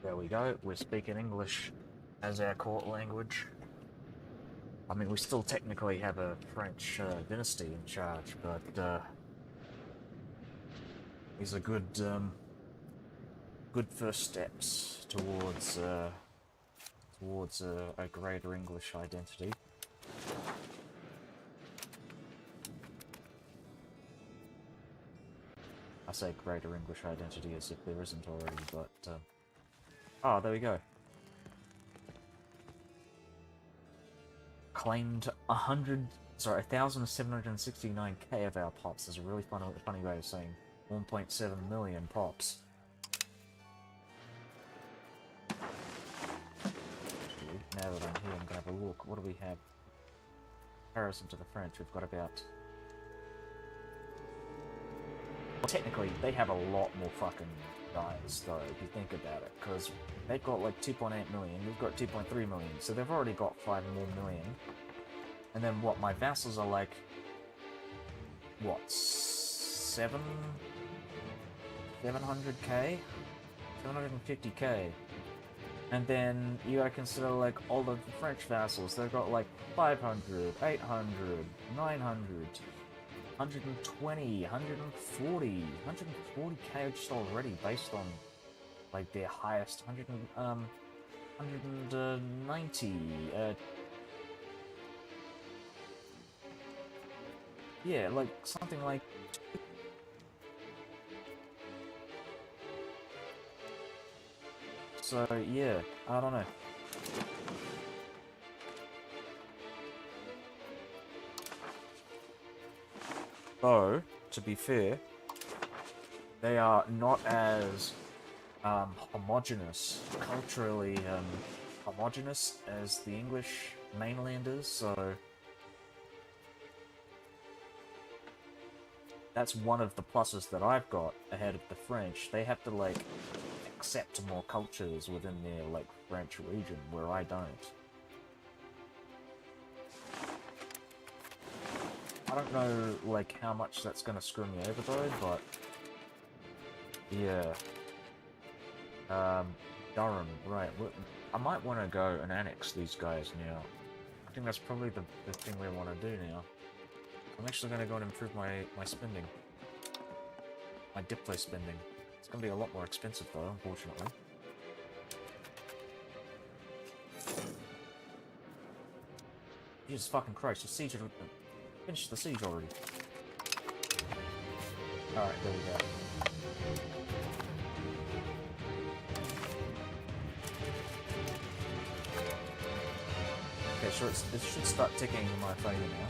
There we go, we're speaking English as our court language. I mean, we still technically have a French dynasty in charge, but these are good first steps towards a greater English identity. I say greater English identity as if there isn't already, but oh, there we go. Claimed 1,769k of our pops. Is a really funny way of saying 1.7 million pops. Now that I'm here, I'm gonna have a look. What do we have? In comparison to the French, we've got about... Well, technically, they have a lot more fucking guys, though, if you think about it, because they've got like 2.8 million, we've got 2.3 million, so they've already got 5 more million. And then what, my vassals are like, what, 700k? 750k. And then you gotta consider like all of the French vassals, they've got like 500, 800, 900, 120, 140, 140k just already based on like their highest 190, yeah, like something like so yeah, I don't know. Though, to be fair, they are not as homogenous, culturally homogenous as the English mainlanders, so that's one of the pluses that I've got ahead of the French. They have to, like, accept more cultures within their, like, French region, where I don't. I don't know, like, how much that's gonna screw me over, though, but... yeah. Durham, right. I might want to go and annex these guys now. I think that's probably the thing we want to do now. I'm actually going to go and improve my spending. My Diplo spending. It's going to be a lot more expensive, though, unfortunately. Jesus fucking Christ, the siege... Finish the siege already. Alright, there we go. Okay, sure, it should start ticking in my favor now.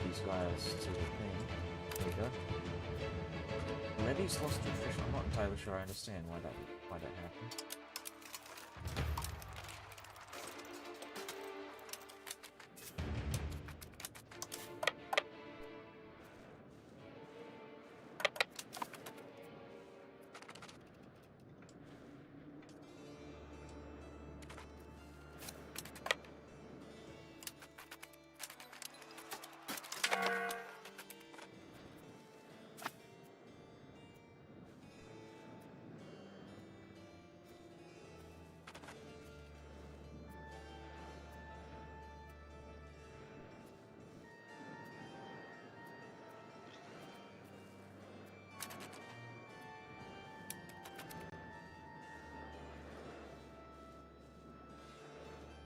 These guys to the thing. There we go. Levy's lost nutrition. I'm not entirely sure I understand why that happened.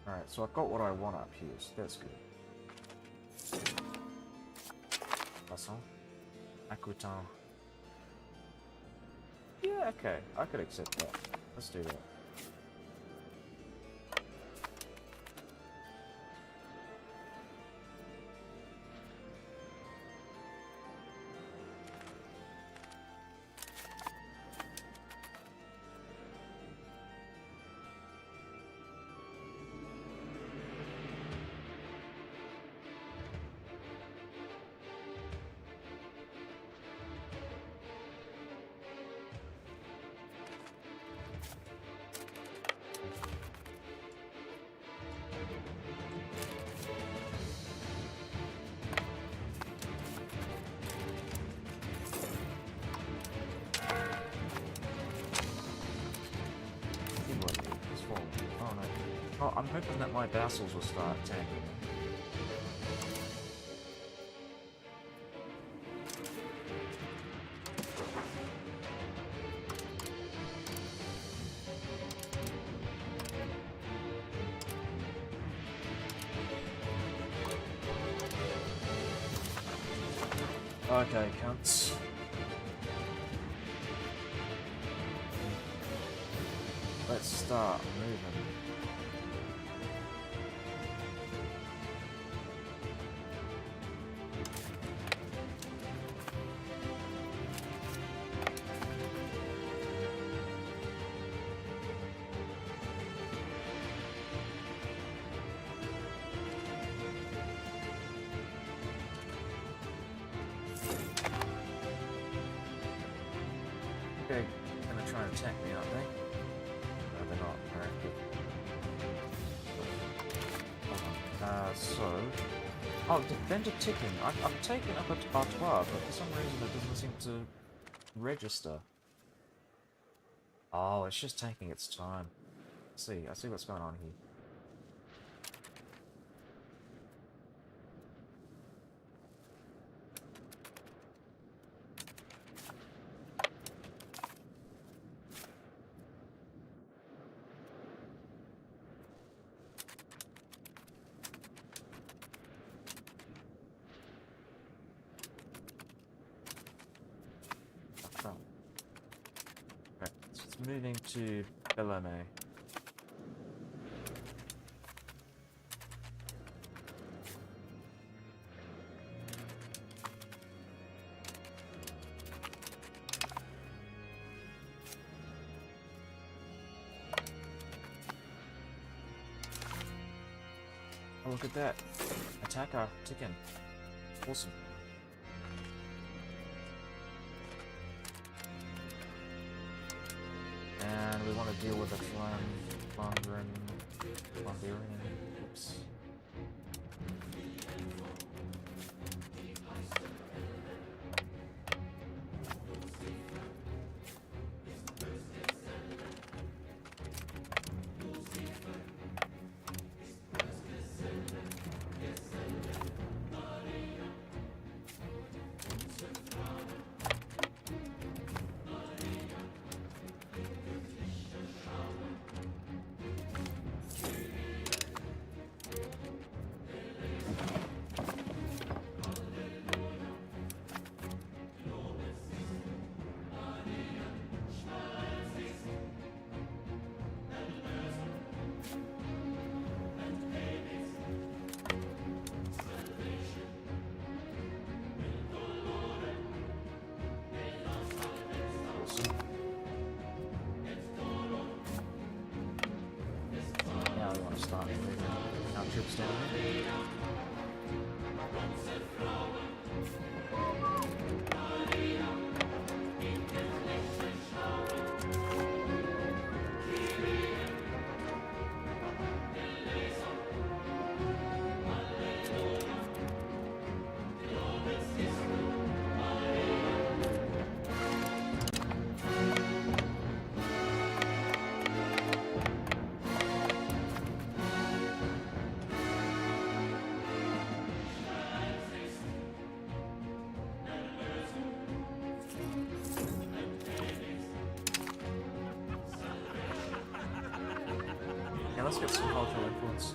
Alright, so I've got what I want up here, so that's good. Passons. Aquitaine. Yeah, okay, I could accept that. Let's do that. Well, I'm hoping that my vassals will start attacking. Okay, cunts. Let's start moving. They're gonna try and attack me, aren't they? No, they're not. Alright, good. So... Oh, defender ticking. I've taken up at R12, but for some reason it doesn't seem to register. Oh, it's just taking its time. I see what's going on here. Right, so it's moving to Bellarmé. Oh, look at that. Attacker ticking. Awesome. And we want to deal with the Flandrian. Oops. Now we want to start moving our troops down here. Yeah, let's get some cultural influence.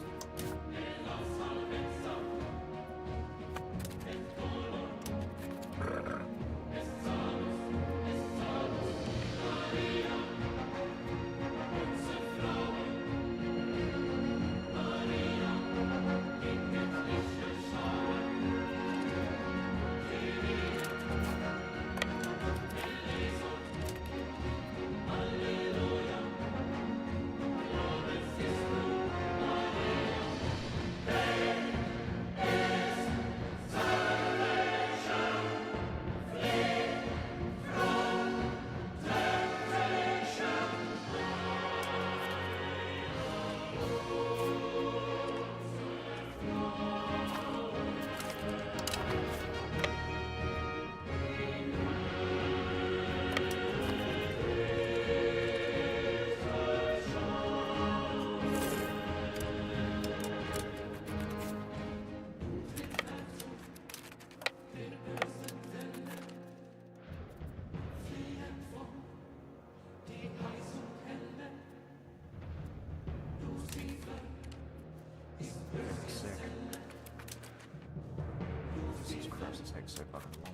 take so fucking long?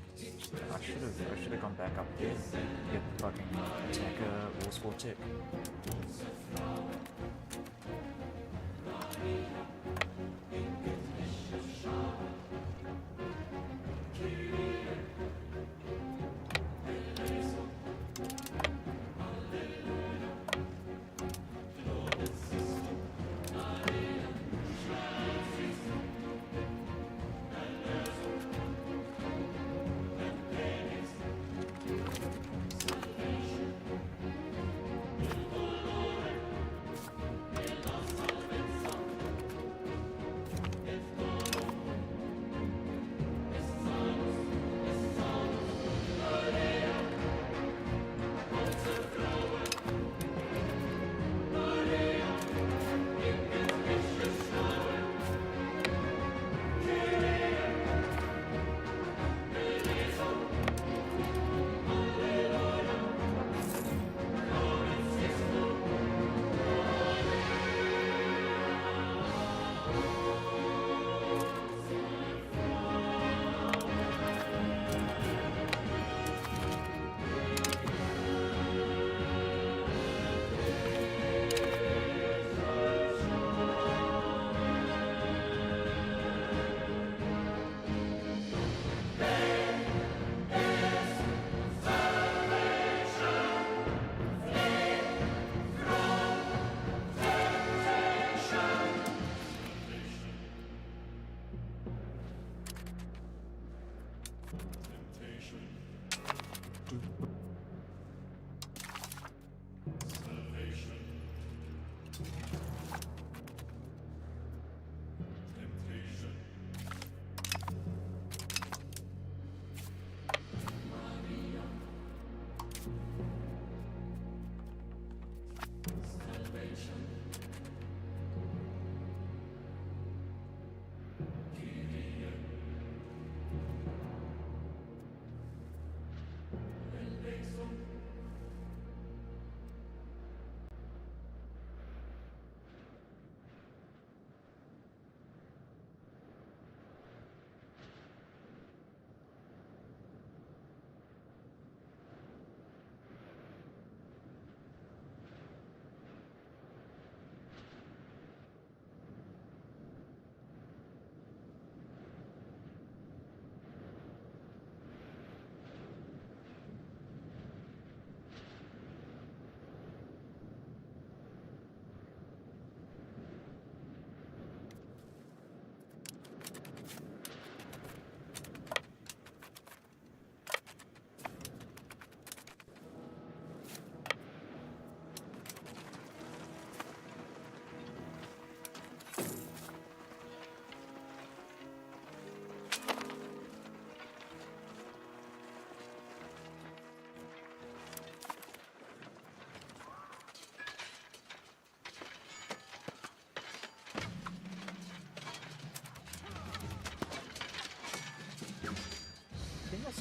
I should have gone back up here. Get the fucking attacker war score tick.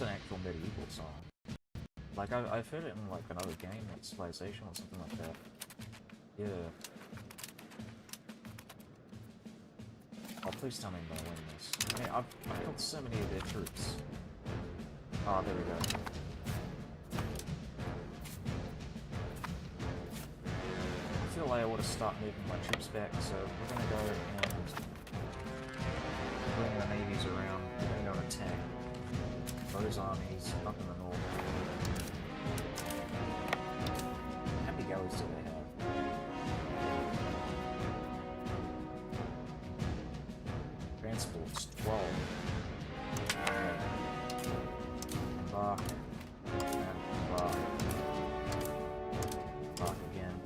An actual medieval song. Like, I've heard it in, like, another game, like Civilization or something like that. Yeah. Oh, please tell me I'm gonna win this. I mean, I've killed so many of their troops. Oh, there we go. I feel like I ought to start moving my troops back, so we're gonna go and bring our navies around. We're gonna go and attack those armies up in the north. How many galleys do they have? Transports, 12. Embark. And embark. Embark again.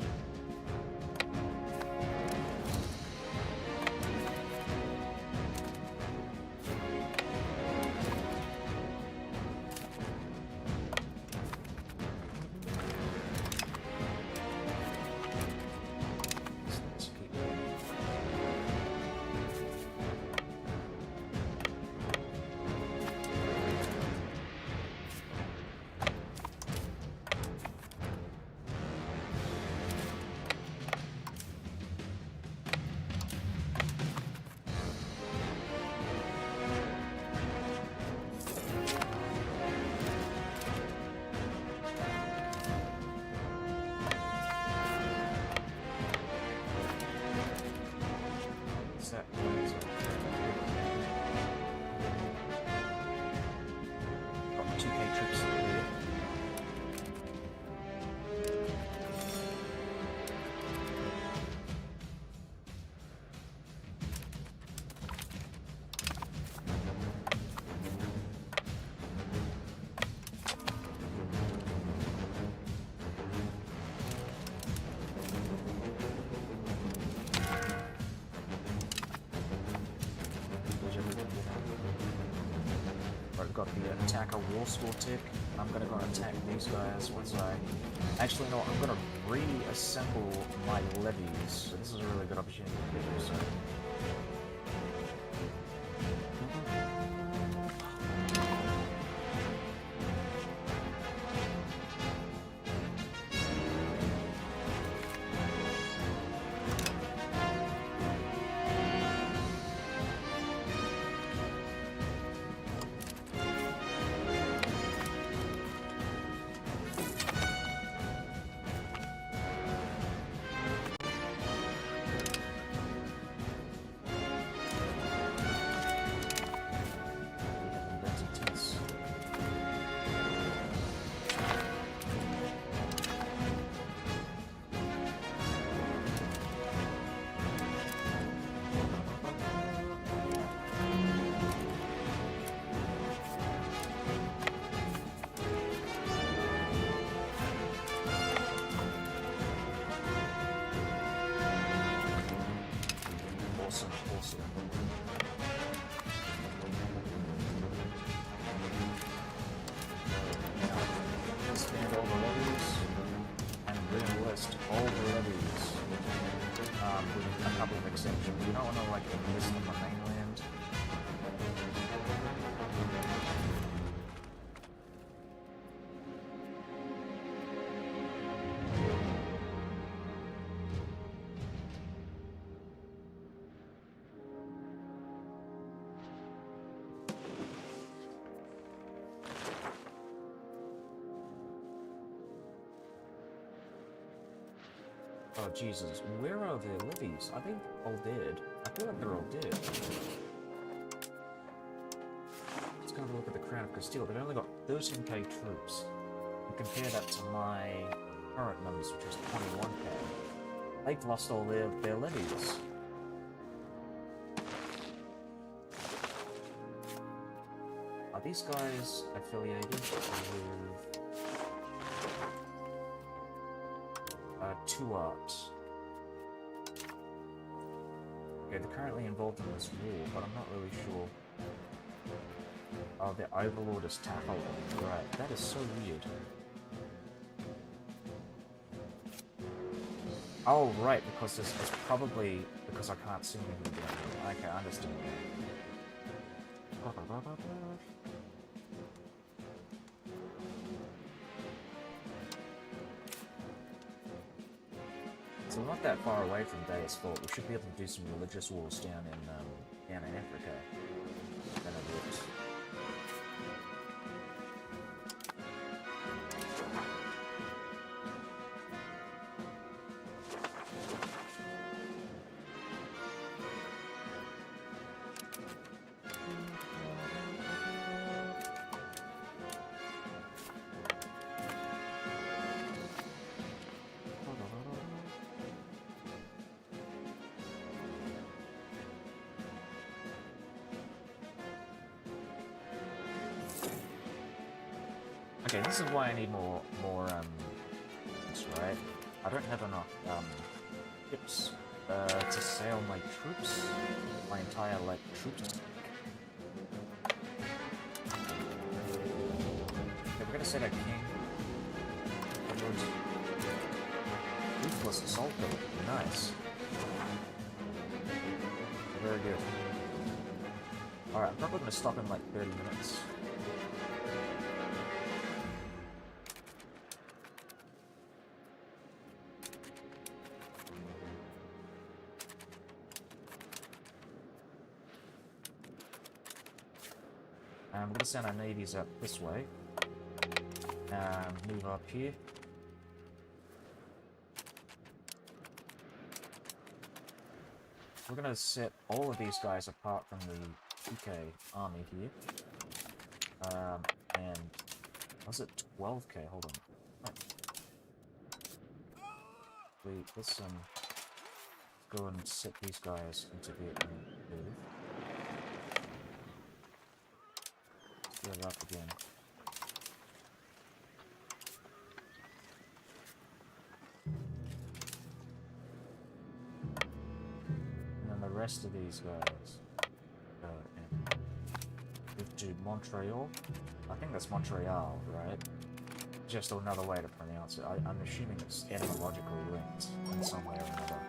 troops here. Right, we've got the attacker war score tick. I'm gonna go and attack these guys once I... Actually, no, I'm gonna reassemble my levies. So this is a really good opportunity to do so. Awesome. Expand all the levies and re-enlist all the levies. With a couple of exceptions. You don't want to like enlist on the mainland. Oh Jesus, where are their levies? Are they all dead? I feel like they're all dead. Let's go have a look at the Crown of Castile. They've only got 13k troops. And compare that to my current numbers, which is 21k. They've lost all their levies. Are these guys affiliated with... two arts. Okay, they're currently involved in this war, but I'm not really sure. Oh, their overlord is tackled. Right, that is so weird. Oh, right, because it's probably because I can't see anything down there. Okay, I understand. So we're not that far away from Deus Fort. We should be able to do some religious wars down in Africa. Then it works. Okay, this is why I need more that's right. I don't have enough ships to sail my troops, my entire like troops. Okay, we're gonna set a king. Ruthless assault though, nice. Very good. Alright, I'm probably gonna stop in like 30 minutes. We're going to send our navies up this way. Move up here. We're going to set all of these guys apart from the UK army here. And Was it 12k? Hold on. Wait, let's go and set these guys into Vietnam. Split it up again. And then the rest of these guys go to Montreal. I think that's Montreal, right? Just another way to pronounce it. I'm assuming it's etymologically linked in some way or another.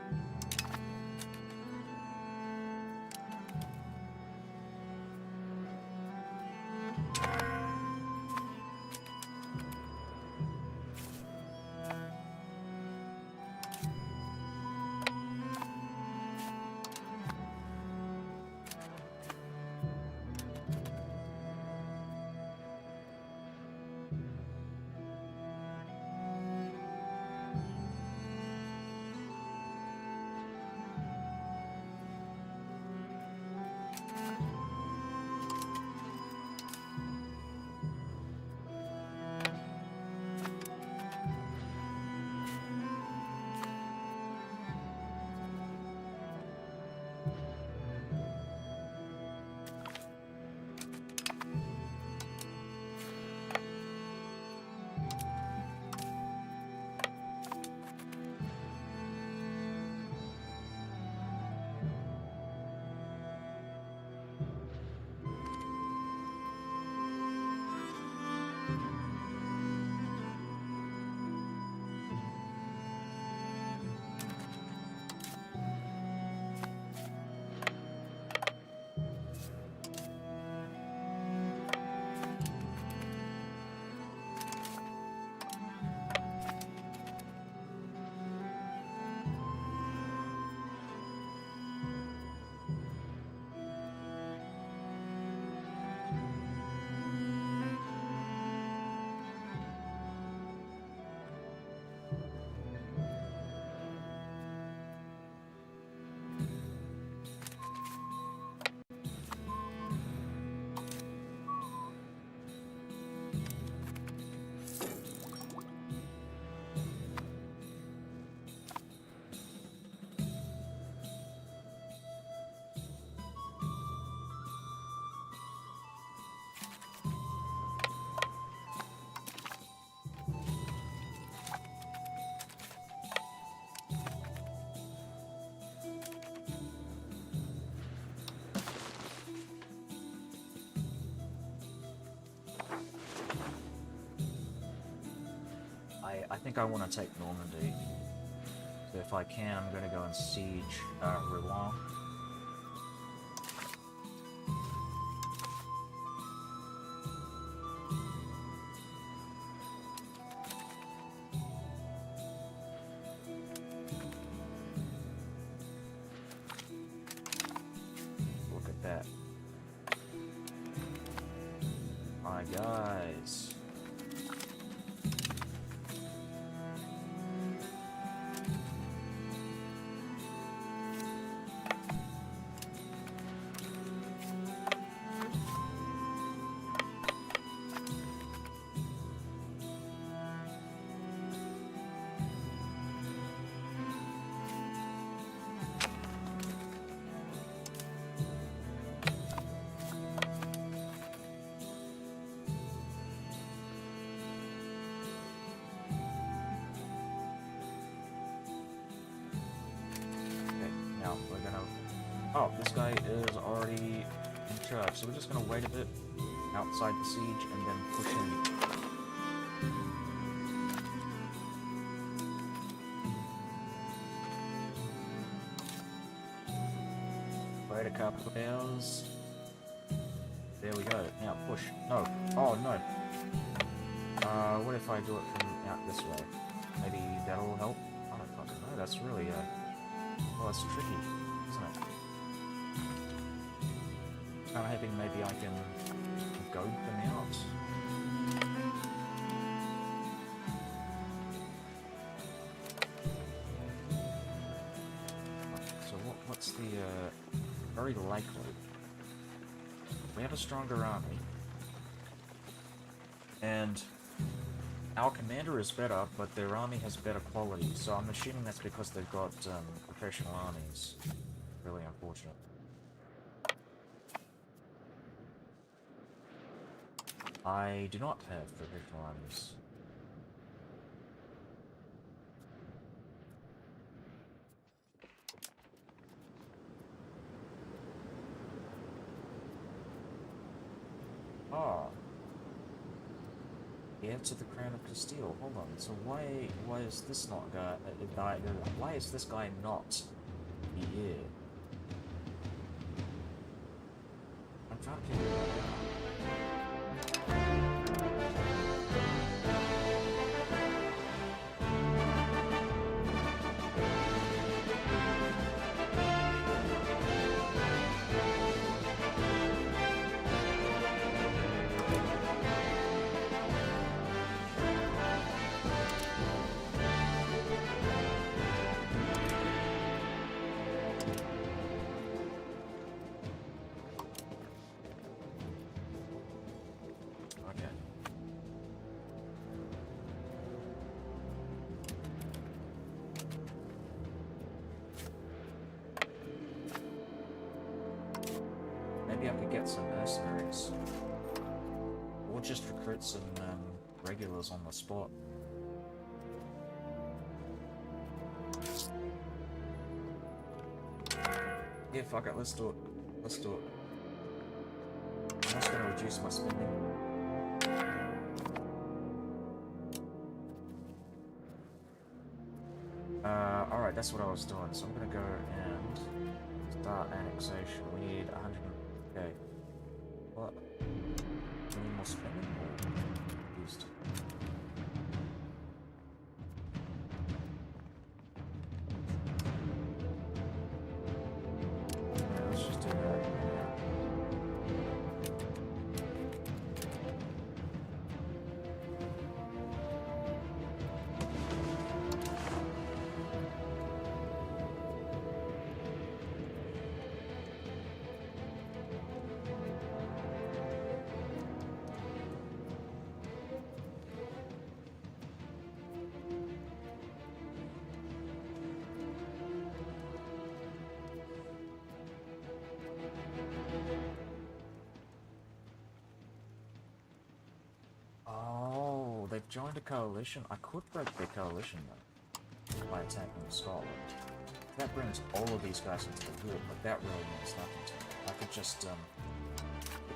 I think I want to take Normandy. So if I can, I'm going to go and siege Rouen. Look at that. My guys. We're gonna... Oh, this guy is already in charge, so we're just gonna wait a bit outside the siege and then push in. Wait a couple of hours. There we go. Now push. No. Oh no. What if I do it from out this way? Maybe that'll help? I don't fucking know. That's really well, it's tricky, isn't it? I'm hoping maybe I can goad them out. So what's the, very likely? We have a stronger army. And Our commander is better, but their army has better quality, so I'm assuming that's because they've got professional armies. Really unfortunate. I do not have professional armies. Ah. Heir to the Crown of Castile. Hold on. So why is this not guy? Why is this guy not the heir? I'm trying to figure that out. Okay. Maybe I could get some mercenaries. Or just recruit some regulars on the spot. Yeah, fuck it, let's do it. Let's do it. I'm just gonna reduce my spending. Alright, that's what I was doing. So I'm gonna go and start annexation. We need 100. Okay. What? Do we need more spending or used? Yeah, let's just do that. Oh, they've joined a coalition. I could break their coalition though by attacking Scotland. That brings all of these guys into the war, but that really means nothing to me. I could just get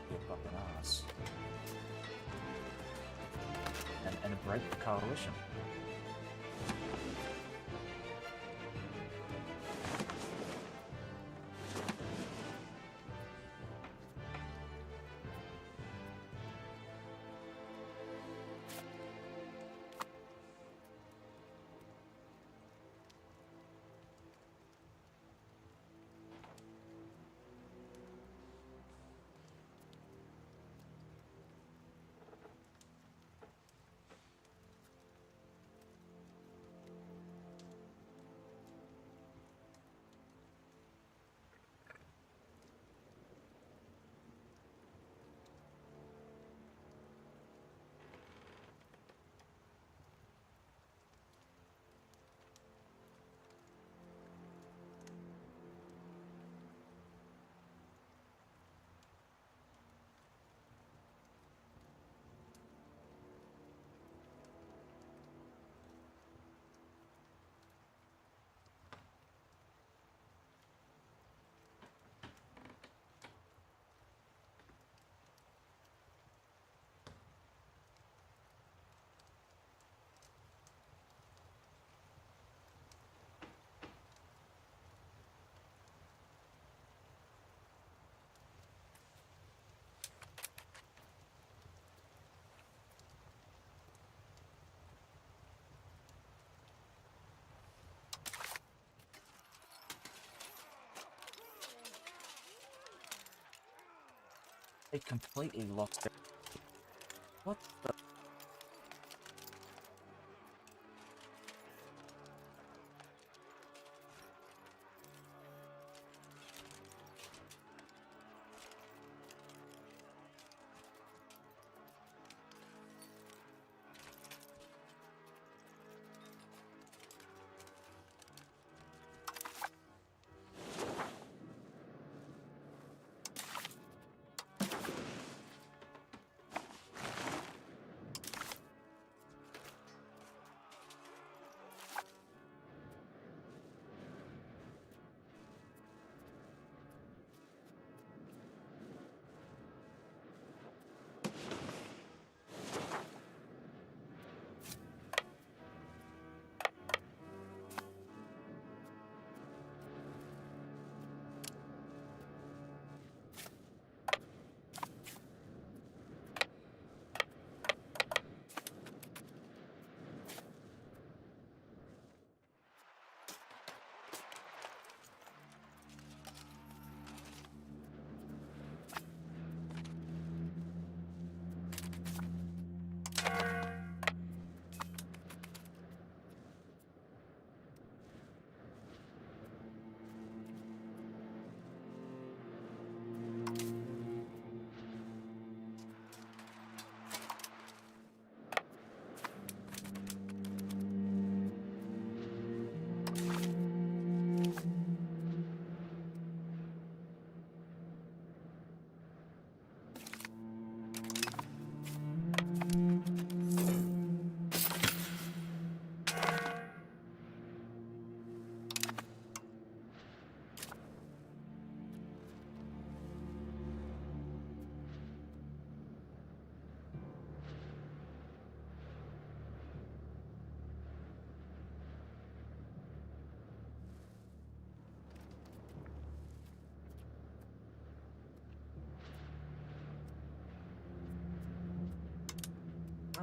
their fucking ass and break the coalition. They completely lost their... What the...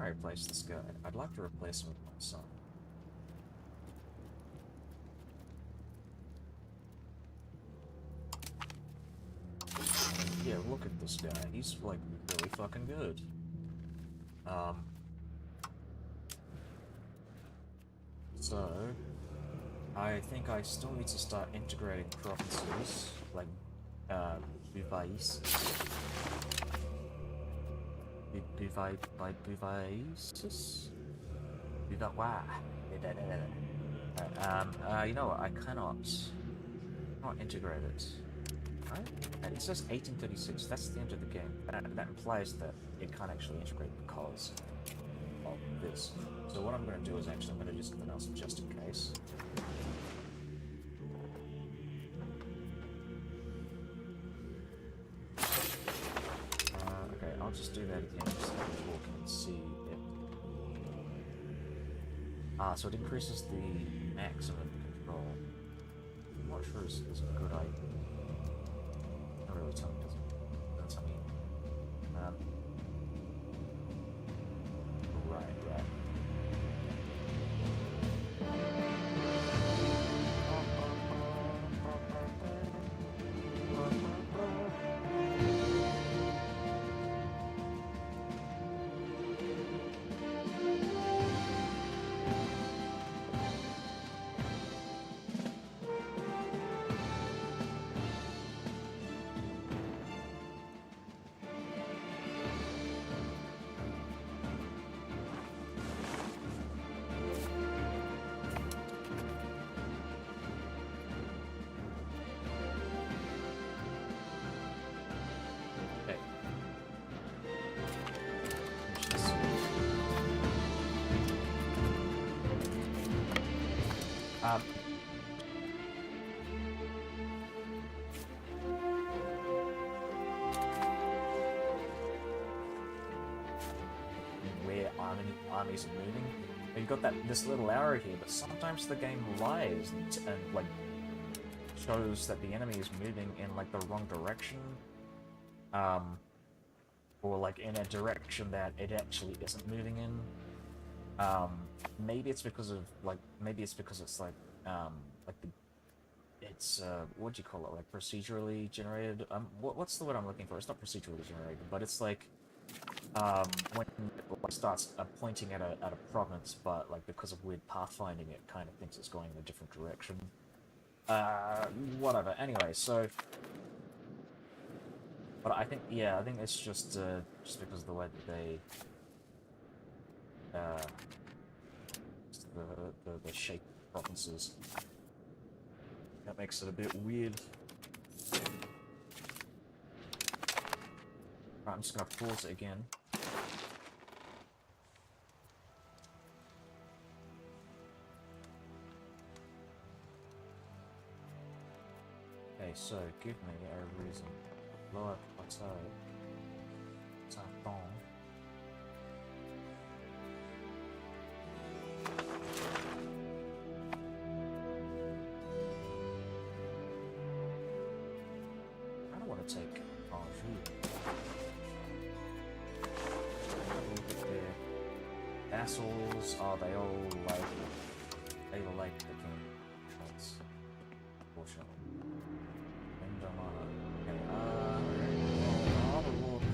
I replace this guy? I'd like to replace him with my son. Yeah, look at this guy. He's, like, really fucking good. So, I think I still need to start integrating provinces, like, Buvais. Buvaisis? Buvavois. You know what, I cannot integrate it. Right? And it says 1836, that's the end of the game. And that implies that it can't actually integrate because of this. So what I'm going to do is actually I'm going to do something else just in case. Okay, I'll just do that again just so we can walk and see it. So it increases the maximum control. I'm not sure it's a good idea. Not really telling me, does it? That's what I mean. Right. Where armies are moving. You've got this little arrow here, but sometimes the game lies and like shows that the enemy is moving in like the wrong direction, or like in a direction that it actually isn't moving in. Maybe it's because of like it's like it's what do you call it, like procedurally generated? What's the word I'm looking for? It's not procedurally generated, but it's like when it starts pointing at a province, but like because of weird pathfinding, it kind of thinks it's going in a different direction. Whatever. Anyway, so, but I think it's just because of the way that they the shape of provinces. That makes it a bit weird. Right, I'm just gonna pause it again. Okay, so give me a reason. Lower plateau. Saint-Bon. I don't want to take Anjou. Look at their vassals. Are they all like the king? Shots. Fortunately. Okay, I'll have a look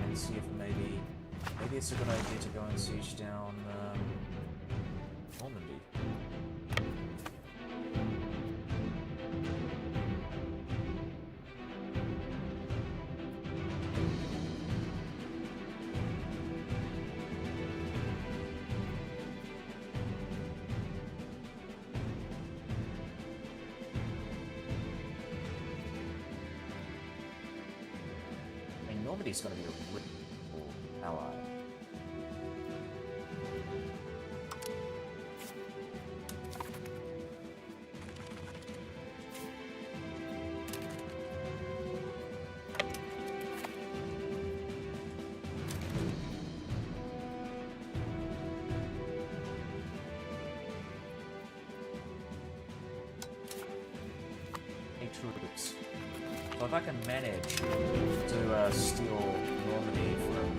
and see if maybe it's a good idea to go and siege down Normandy. Normandy's going to be a really cool ally. Hey, troops. So if I can manage to steal Normandy from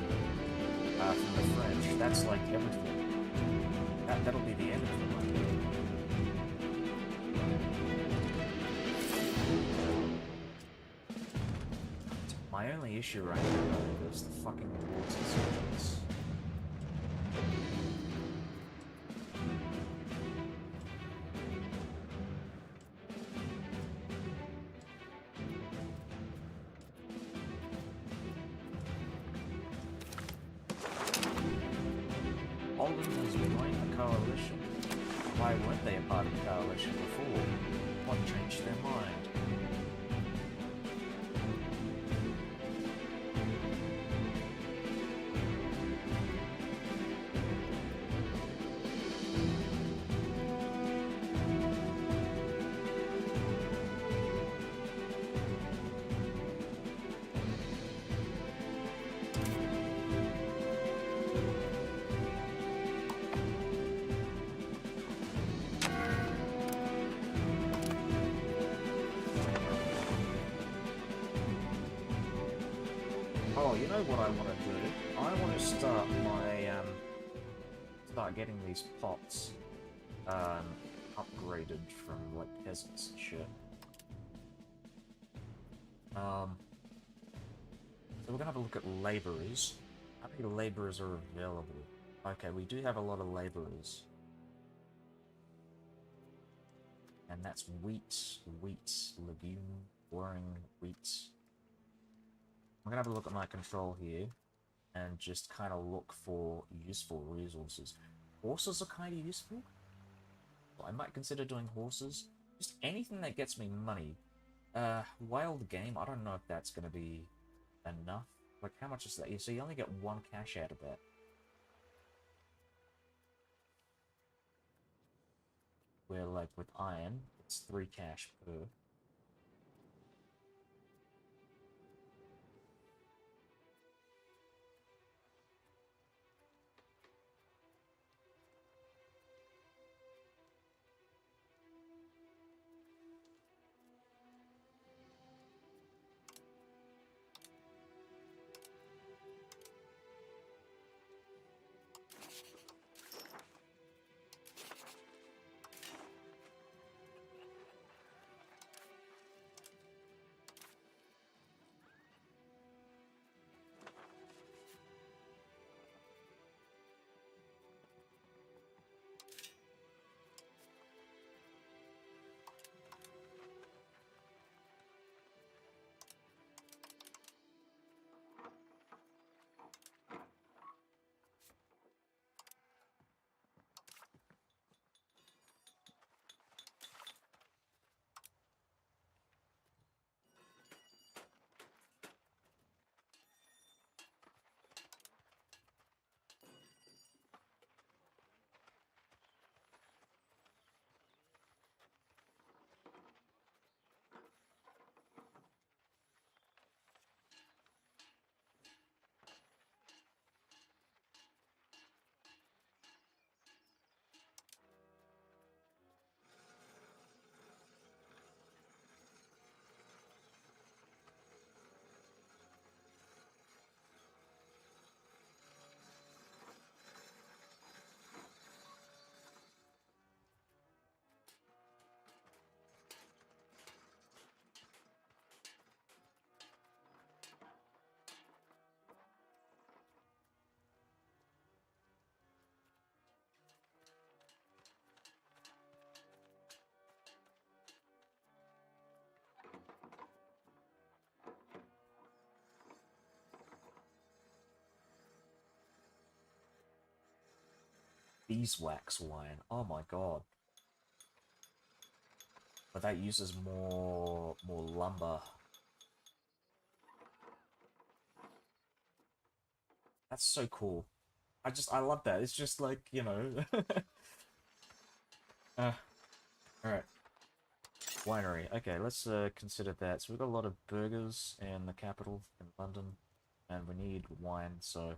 the French, that's like everything. That'll be the end of the money. My only issue right now is the fucking rewards insurgents. Poland has joined the coalition. Why weren't they a part of the coalition before? What changed their mind? Oh, you know what I want to do? I want to start my, start getting these pots, upgraded from, like, peasants and shit. So we're gonna have a look at laborers. How many laborers are available? Okay, we do have a lot of laborers. And that's wheat, legume, boring, wheat. I'm gonna have a look at my control here and just kind of look for useful resources. Horses are kind of useful. Well, I might consider doing horses. Just anything that gets me money. Wild game, I don't know if that's gonna be enough. Like, how much is that? So you only get 1 cash out of that. Where, like, with iron, it's 3 cash per. Beeswax wine. Oh my god. But that uses more lumber. That's so cool. I love that. It's just like, you know. Alright. Winery. Okay, let's consider that. So we've got a lot of burgers in the capital, in London. And we need wine, so...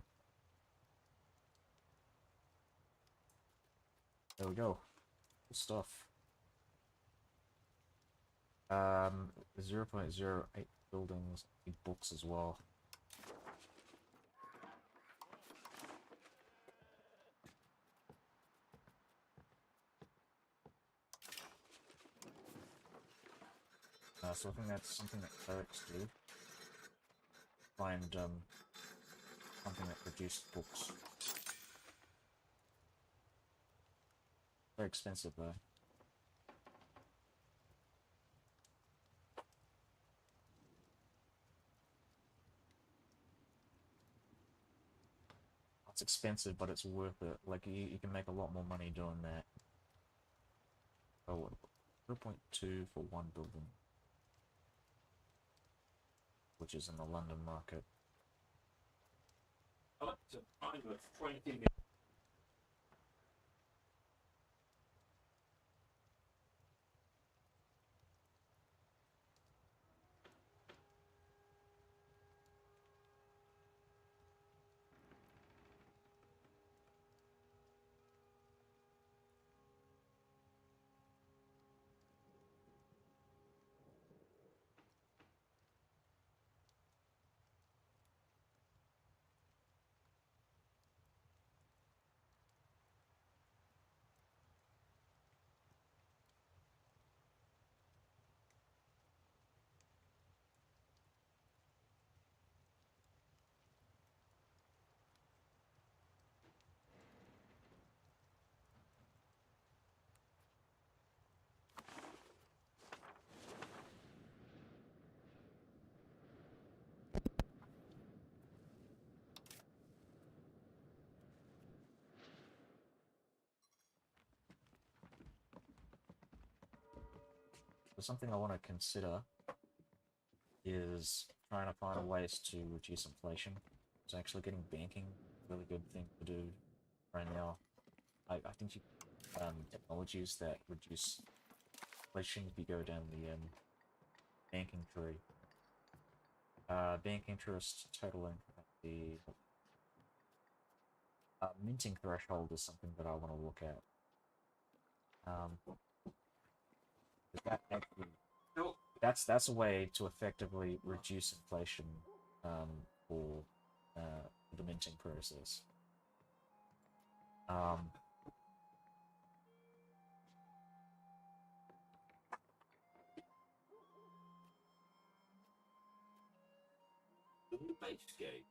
There we go. Cool stuff. 0.08 buildings, need books as well. So I think that's something that clerics do. Find something that produced books. Very expensive though. It's expensive, but it's worth it. Like, you can make a lot more money doing that. Oh, 0.2 for one building. Which is in the London market. So something I want to consider is trying to find ways to reduce inflation. So actually getting banking a really good thing to do right now. I think you technologies that reduce inflation if you go down the banking tree. Bank interest totaling the minting threshold is something that I want to look at. That actually, that's a way to effectively reduce inflation for the minting process. Base game.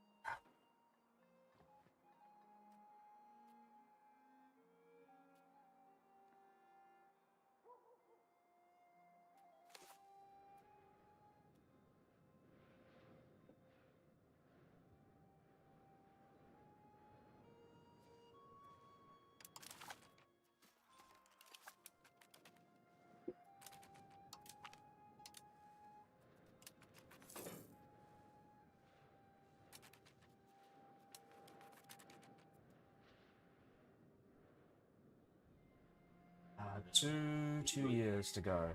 2 years to go.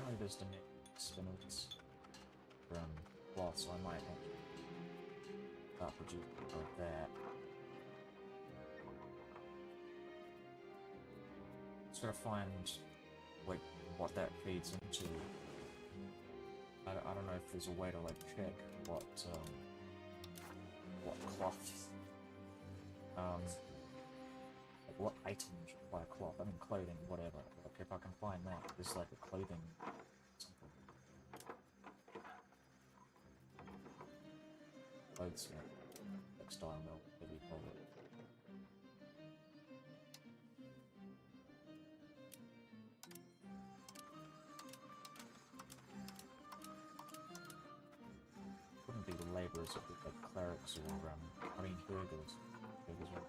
apparently there's demand spinners from cloth, so I might actually start producing like that. Just gotta find, like, what that feeds into. I don't know if there's a way to, like, check what cloth, like what items require cloth. I mean, clothing, whatever. Like, if I can find that, there's like a clothing something. Clothes mill, textile mill, whatever you call it. Wouldn't be the labourers, it would be like clerics or, I mean, burgers. Burgers are...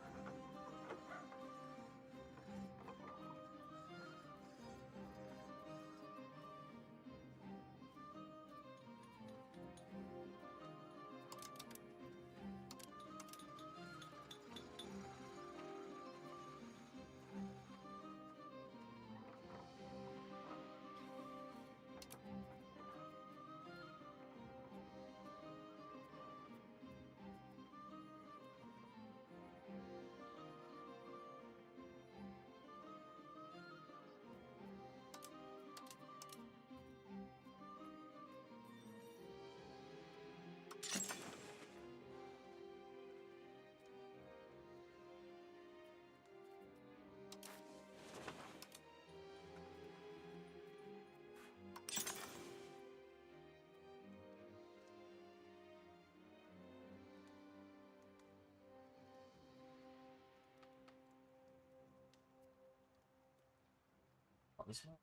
Oh, this one?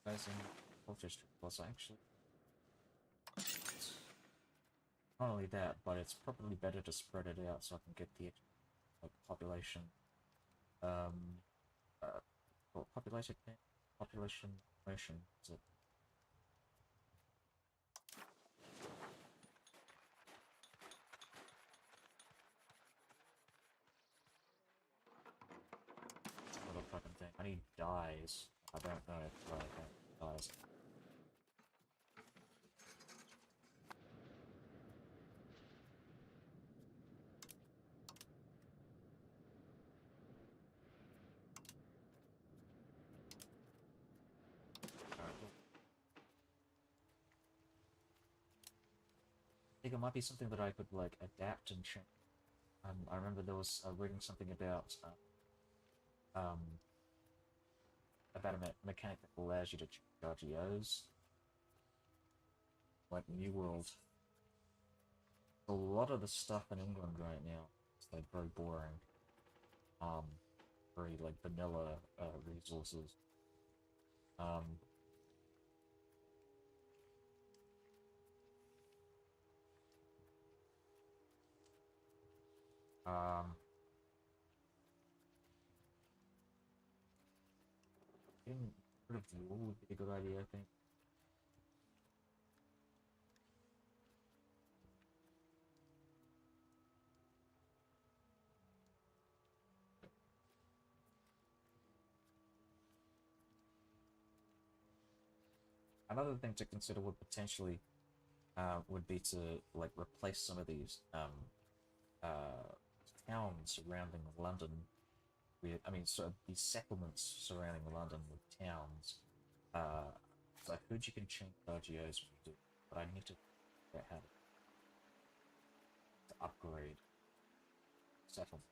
Guys in Colchester Plus, actually. Not only that, but it's probably better to spread it out so I can get the like population, well, population motion. Is it? What a fucking thing. I need dyes. I don't know if I have dyes. I think it might be something that I could like adapt and change. I remember there was reading something about um a mechanic that allows you to change RGOs, like New World. A lot of the stuff in England right now is like very boring, um, very like vanilla resources. Um, um, Getting rid of wool would be a good idea, I think. Another thing to consider would potentially would be to like replace some of these uh, towns surrounding London with, I mean, so these settlements surrounding London with towns. So I heard you can change RGOs when you do, but I need to figure out how to upgrade settlements.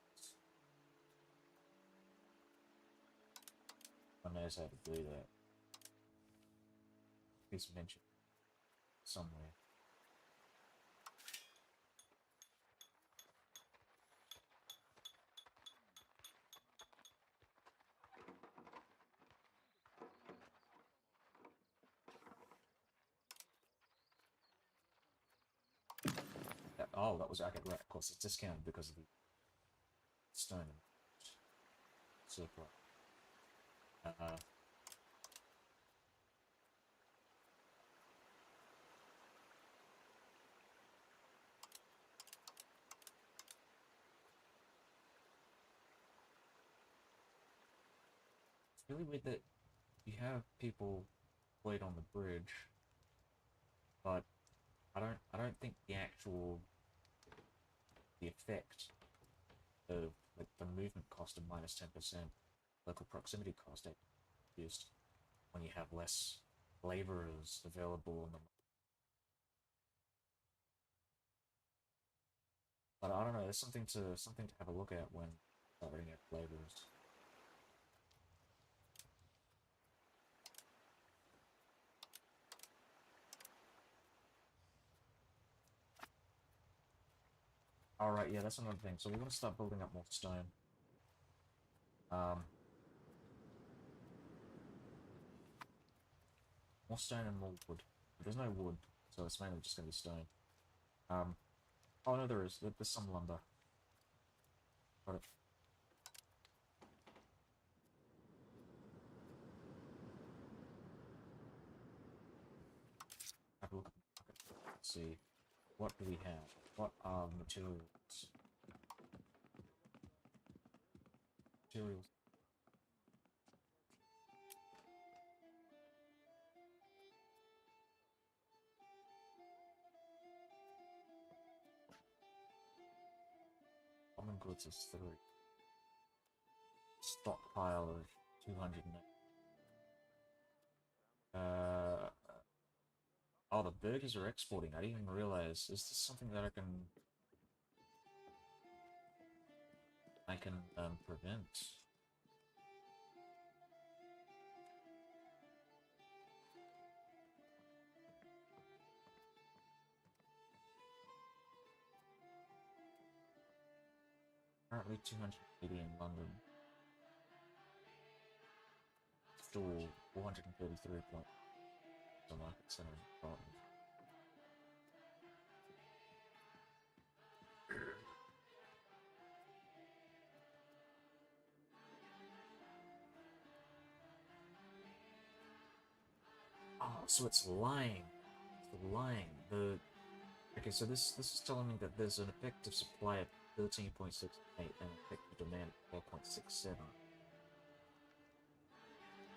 One knows how to do that. It's mentioned somewhere. Oh, that was okay. Right, of course, it's discounted because of the stone circle. It's really weird that you have people deployed on the bridge, but I don't think the actual the effect of like the movement cost of minus 10%, local proximity cost used when you have less laborers available in the. But I don't know. There's something to have a look at when starting at laborers. All right, yeah, that's another thing. So we want to start building up more stone. Um, More stone and more wood. But there's no wood, so it's mainly just gonna be stone. Um, oh no, there is. There's some lumber. Got it. Have a look at the market. Let's see. What do we have? What are the materials? Materials. Common goods is 3. Stockpile of 200. Oh, the burgers are exporting. I didn't even realize. Is this something that I can prevent? Currently 280 in London. Still 433 point the market center in Scotland. Oh, so it's lying. It's lying. Okay, so this is telling me that there's an effective supply of 13.68 and an effective demand of 12.67.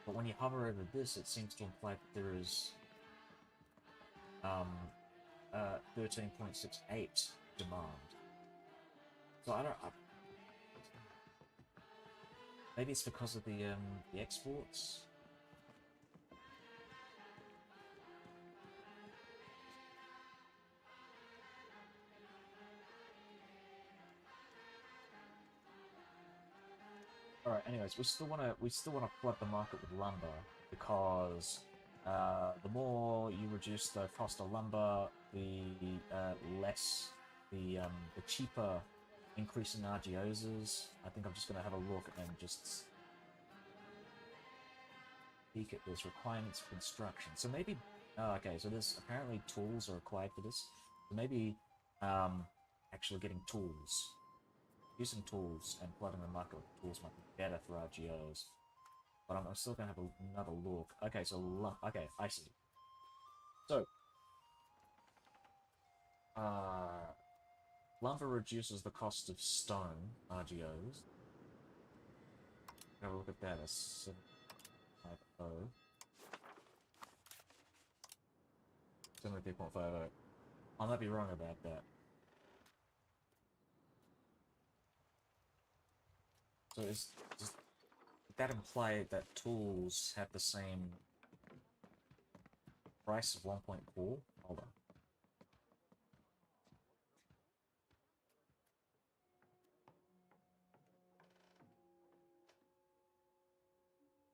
But when you hover over this, it seems to imply that there is 13.68 demand. So maybe it's because of the exports. All right. Anyways, we still wanna flood the market with lumber because the more you reduce the cost of lumber, the less the cheaper increase in RGOs is. I think I'm just gonna have a look and just peek at this requirements for construction. So maybe okay. So there's apparently tools are required for this. So maybe actually getting tools. Using tools and flooding the market with tools might be better for RGOs. But I'm still gonna have another look. Okay, so okay, I see. So, lumber reduces the cost of stone RGOs. Have a look at that. A 750. 73.50. I might be wrong about that. So does that imply that tools have the same price of 1.4? Hold on.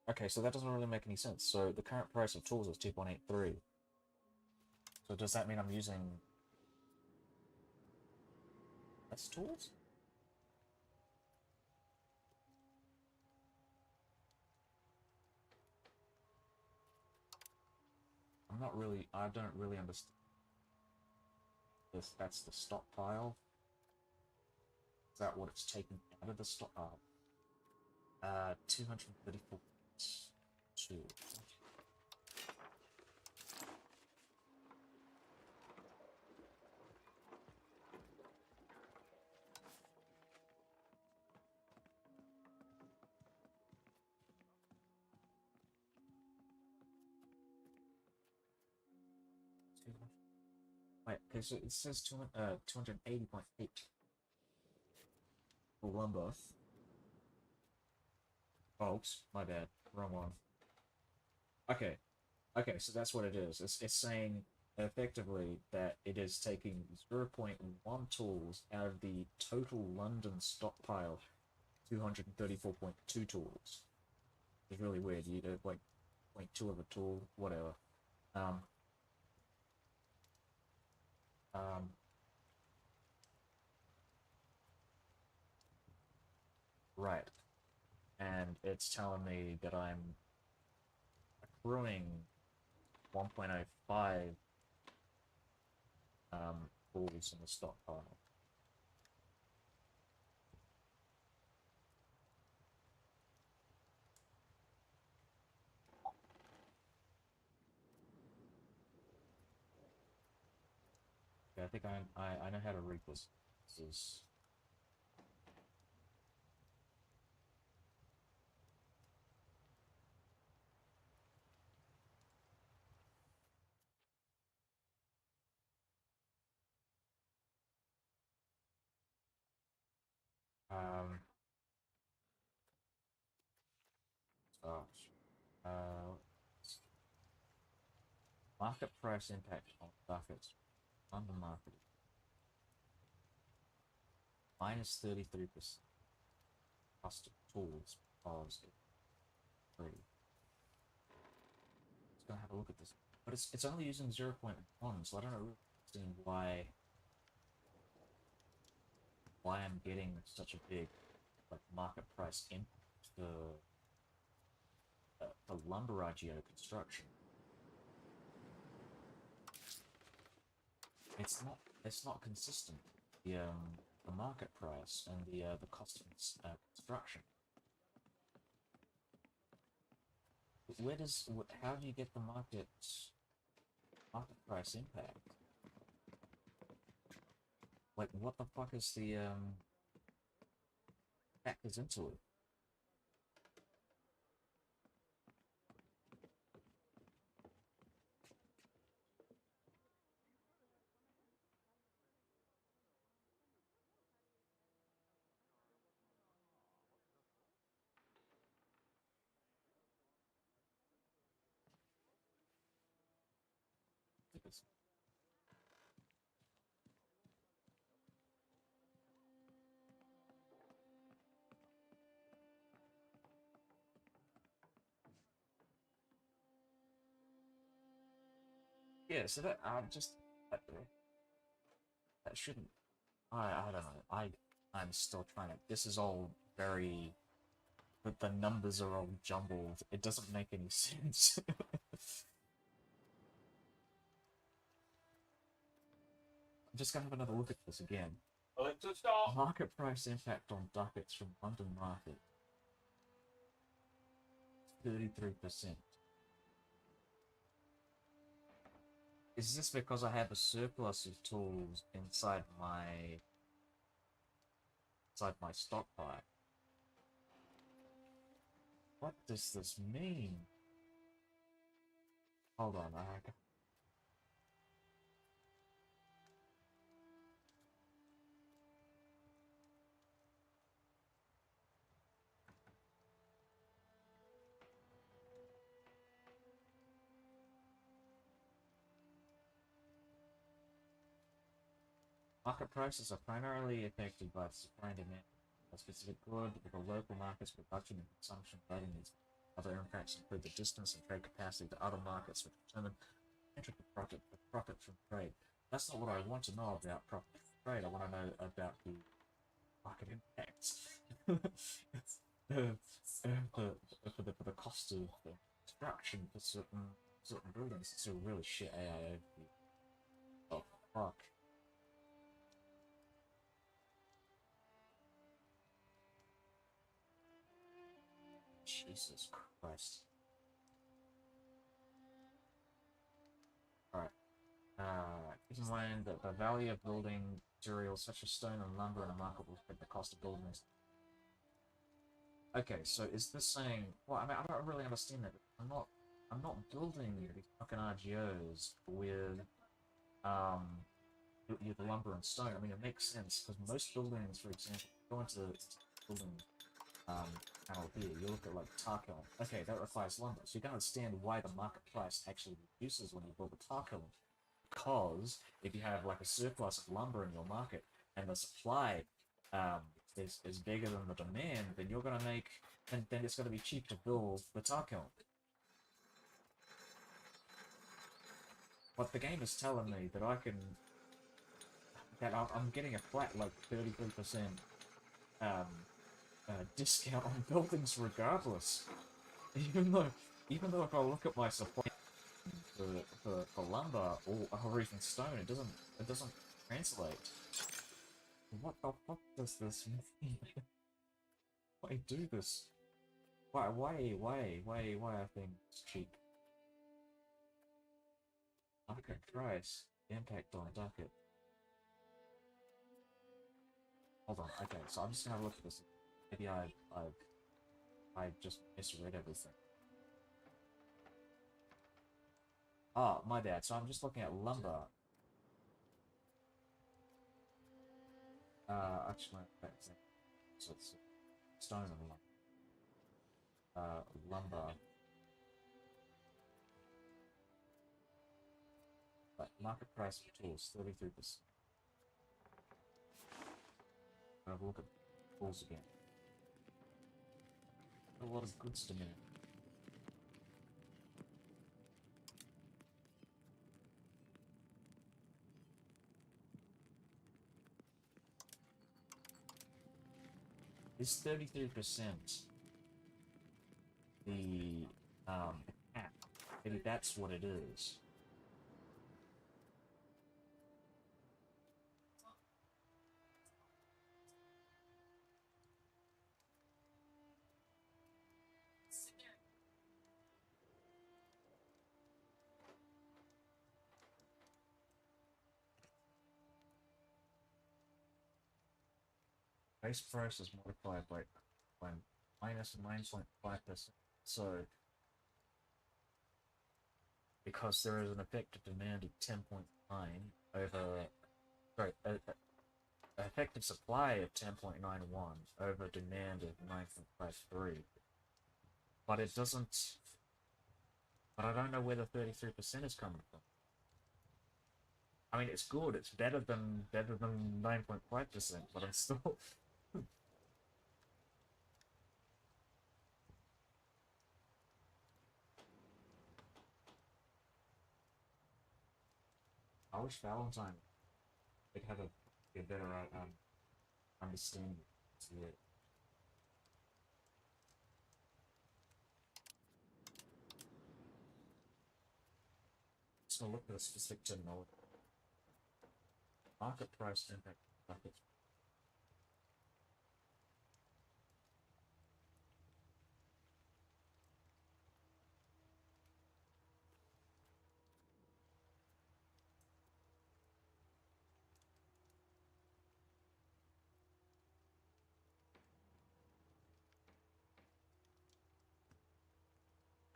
Okay, so that doesn't really make any sense. So the current price of tools is 2.83. So does that mean I'm using less tools? I don't really understand this. That's the stockpile. Is that what it's taken out of the stockpile? 234. 2. Wait, okay, so it says 280.8 for lumber. Oh, oops, my bad. Wrong one. Okay, okay, so that's what it is. It's saying effectively that it is taking 0.1 tools out of the total London stockpile, 234.2 tools. It's really weird. You do like 0.2 of a tool, whatever. Um, um, right. And it's telling me that I'm accruing 1.05 tools in the stockpile. Okay, I think I know how to read this. This is um gosh. Uh, market price impact on buckets under market minus 33% cost of tools because it's free. Let's go have a look at this. But it's only using 0.1, so I don't know why I'm getting such a big like market price impact for lumberagio construction. It's not consistent. The market price and the cost of construction. How do you get the market price impact? Like what the fuck is the factors into it? Yeah, so that that shouldn't. I don't know. I'm still trying to. This is all very. But the numbers are all jumbled. It doesn't make any sense. I'm just gonna have another look at this again. Market price impact on ducats from London market. 33%. Is this because I have a surplus of tools inside my stockpile? What does this mean? Hold on, market prices are primarily affected by the supply and demand of a specific good, with the local market's production and consumption revenues. Other impacts include the distance and trade capacity to other markets, which determine entry profit from trade. That's not what I want to know about profit from trade. I want to know about the market impacts. For the cost of construction for certain buildings. It's a really shit AI overview. Oh fuck. Jesus Christ. Alright. Keep in mind that the value of building materials such as stone and lumber in a market will affect the cost of building. Okay, so is this saying? Well, I mean, I don't really understand that. I'm not building these fucking RGOs with um the lumber and stone. I mean, it makes sense because most buildings, for example, go into building panel here. You look at like tar kiln. Okay, that requires lumber, so you can understand why the market price actually reduces when you build a tar kiln. Because if you have like a surplus of lumber in your market and the supply is bigger than the demand, then you're gonna make then it's gonna be cheap to build the tar kiln. But the game is telling me that I'm getting a flat like 33% discount on buildings regardless. Even though if I look at my supply for lumber or even stone, it doesn't translate. What the fuck does this mean? Why do this? Why are things cheap? Market price, impact on ducat. Hold on, okay, so I'm just gonna have a look at this. Maybe I just misread everything. Ah, my bad. So I'm just looking at lumber. Actually, that's so it's stone and lumber. Lumber. But market price for tools, 33%. Have a look at tools again. A lot of goods demand. Is 33% the cap? Maybe that's what it is. Base price is multiplied by minus 9.5%. So, because there is an effective demand of 10.9 over, sorry, effective supply of 10.91 over demand of 9.53. But it doesn't, but I don't know where the 33% is coming from. I mean, it's good, it's better than 9.5%, but I'm still... I wish Valentine would have a better understanding to it. Just gonna look at a specific terminology. Market price impact bucket.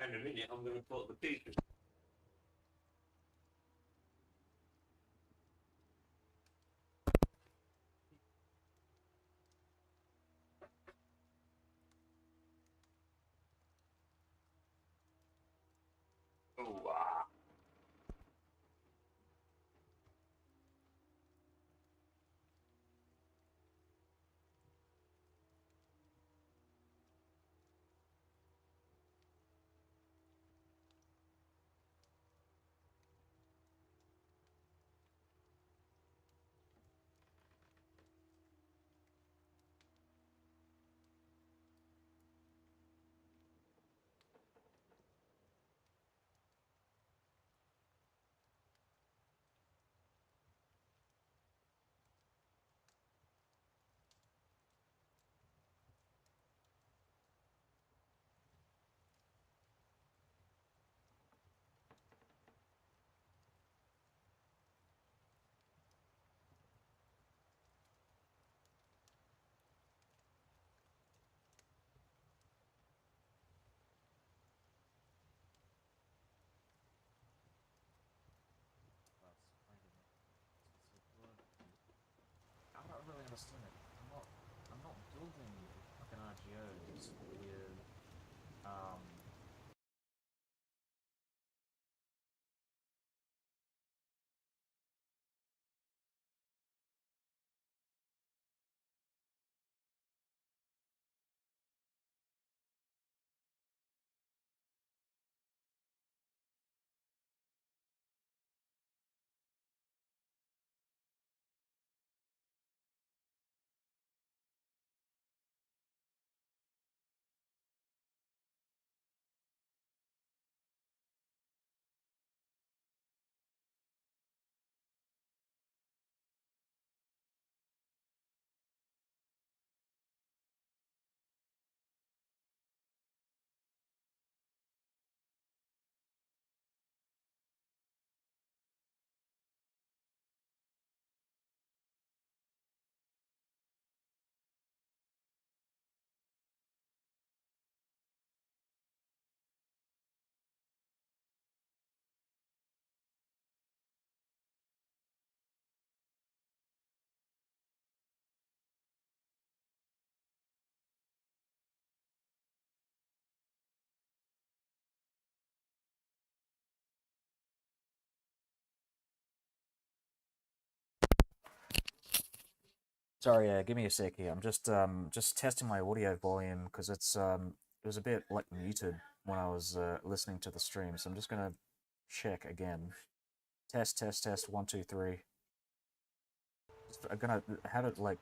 In a minute, I'm going to put the pieces. Oh, RTOs with sorry, give me a sec here. I'm just testing my audio volume because it was a bit like muted when I was listening to the stream. So I'm just gonna check again. Test, test, test. 1, 2, 3. I'm gonna have it like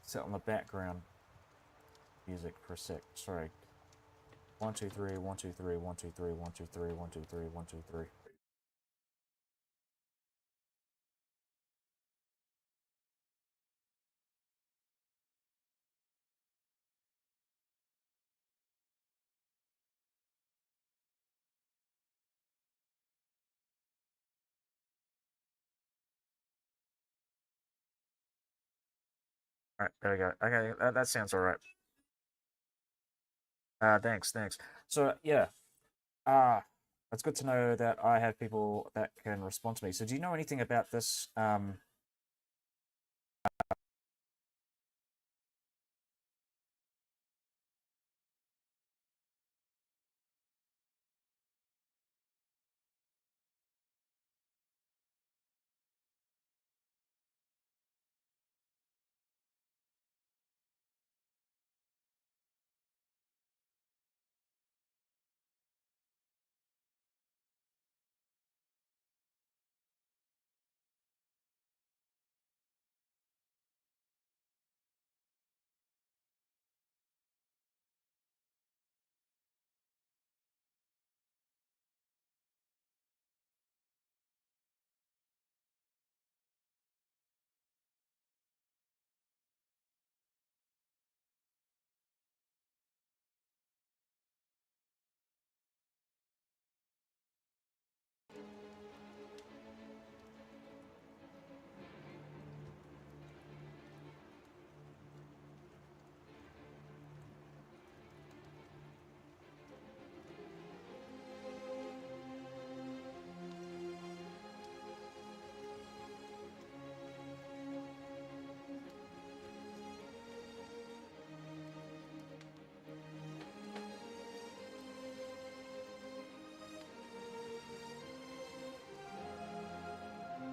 set on the background music for a sec. Sorry. 1, 2, 3. 1, 2, 3. 1, 2, 3. 1, 2, 3. 1, 2, 3. 1, 2, 3. Alright, there we go. Okay, that sounds alright. Thanks, thanks. So, yeah, it's good to know that I have people that can respond to me. So, do you know anything about this?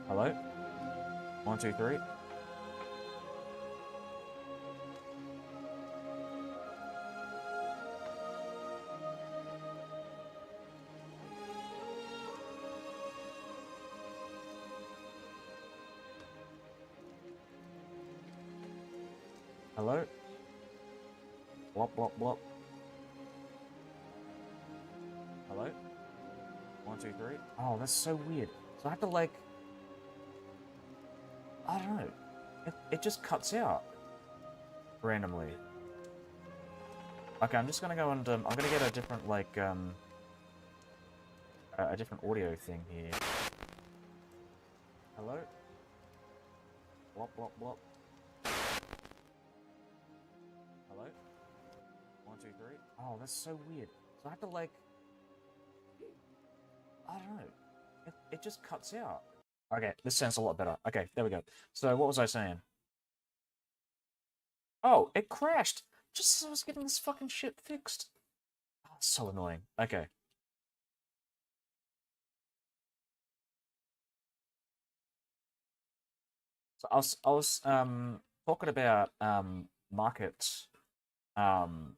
Hello? 1, 2, 3. Hello? Blop, blop, blop. Hello? 1, 2, 3. Oh, that's so weird. So I have to like, I don't know. It just cuts out randomly. Okay, I'm just gonna go and I'm gonna get a different like a different audio thing here. Hello? Blop, blop, blop. Hello? 1, 2, 3. Oh, that's so weird. So I have to like, I don't know. It just cuts out. Okay, this sounds a lot better. Okay, there we go. So what was I saying? Oh, it crashed. Just as I was getting this fucking shit fixed. Oh, so annoying. Okay. So I was talking about market um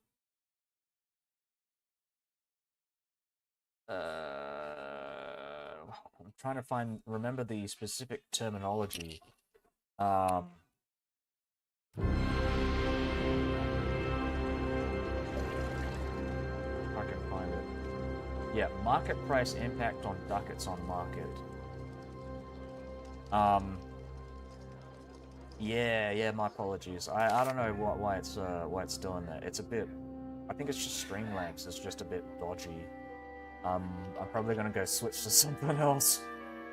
I'm trying to remember the specific terminology. Um if I can find it. Yeah, market price impact on ducats on market. Um yeah, my apologies. I don't know why it's doing that. It's a bit, I think it's just Streamlabs. It's just a bit dodgy. I'm probably gonna go switch to something else,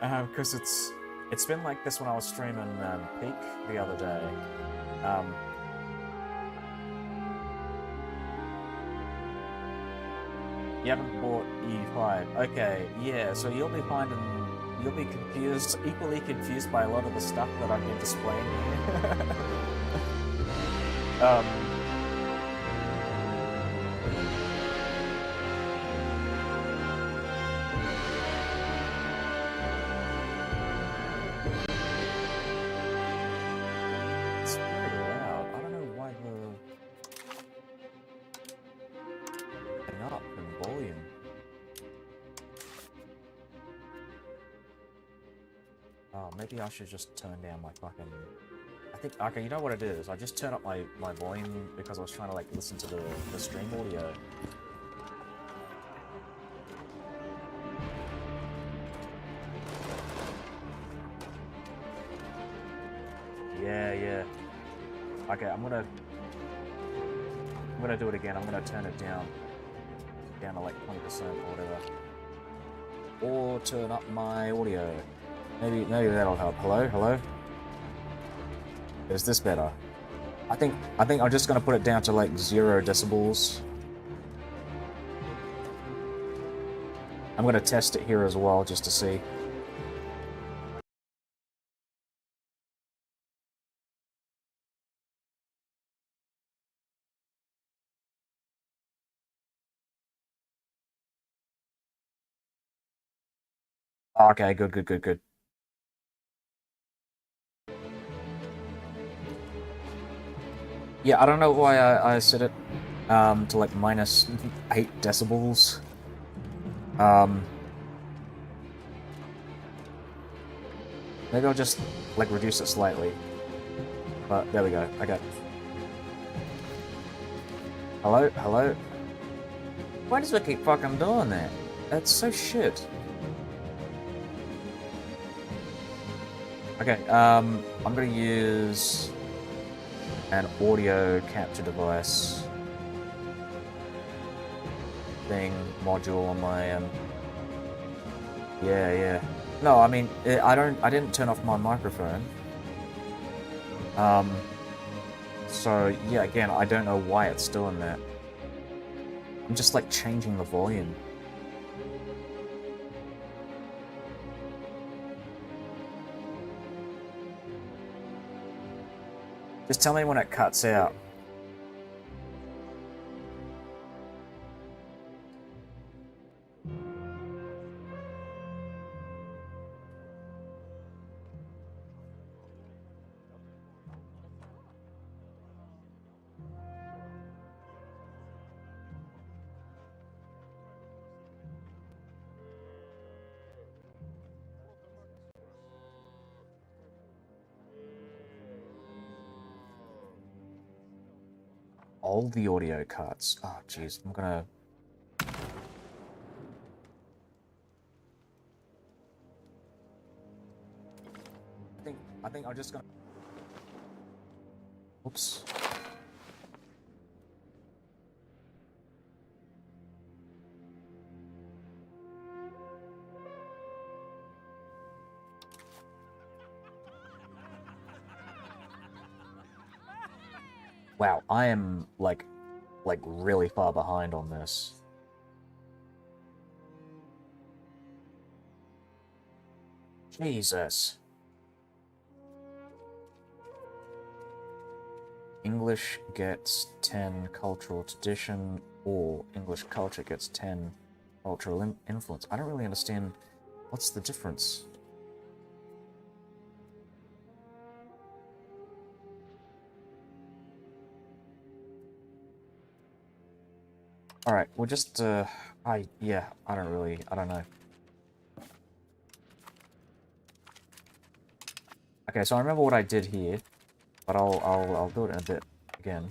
because it's been like this when I was streaming Peak the other day. You haven't bought E5. Okay, yeah. So you'll be confused, equally confused by a lot of the stuff that I've been displaying here. It's very loud. I don't know why the thing up in volume. Oh, maybe I should just turn down my fucking... I think, okay, you know what it is? I just turned up my volume because I was trying to, like, listen to the stream audio. Yeah. Okay, I'm gonna do it again. I'm gonna turn it down to, like, 20% or whatever. Or turn up my audio. Maybe that'll help. Hello? Is this better? I think I'm just gonna put it down to like 0 decibels. I'm gonna test it here as well just to see. Okay, good. Yeah, I don't know why I set it to like minus 8 decibels. Maybe I'll just like reduce it slightly. But there we go. Okay. Hello? Why does it keep fucking doing that? That's so shit. Okay, I'm gonna use an audio capture device thing module on my yeah. No, I mean I didn't turn off my microphone. So yeah, again, I don't know why it's doing that. I'm just like changing the volume. Just tell me when it cuts out. All the audio cuts. Oh, jeez. I'm gonna... I think I'm just gonna... Oops. Wow, I am, like really far behind on this. Jesus. English English gets 10 cultural tradition, or English culture gets 10 cultural influence. I don't really understand what's the difference. Alright, we'll just, I don't know. Okay, so I remember what I did here, but I'll do it in a bit again.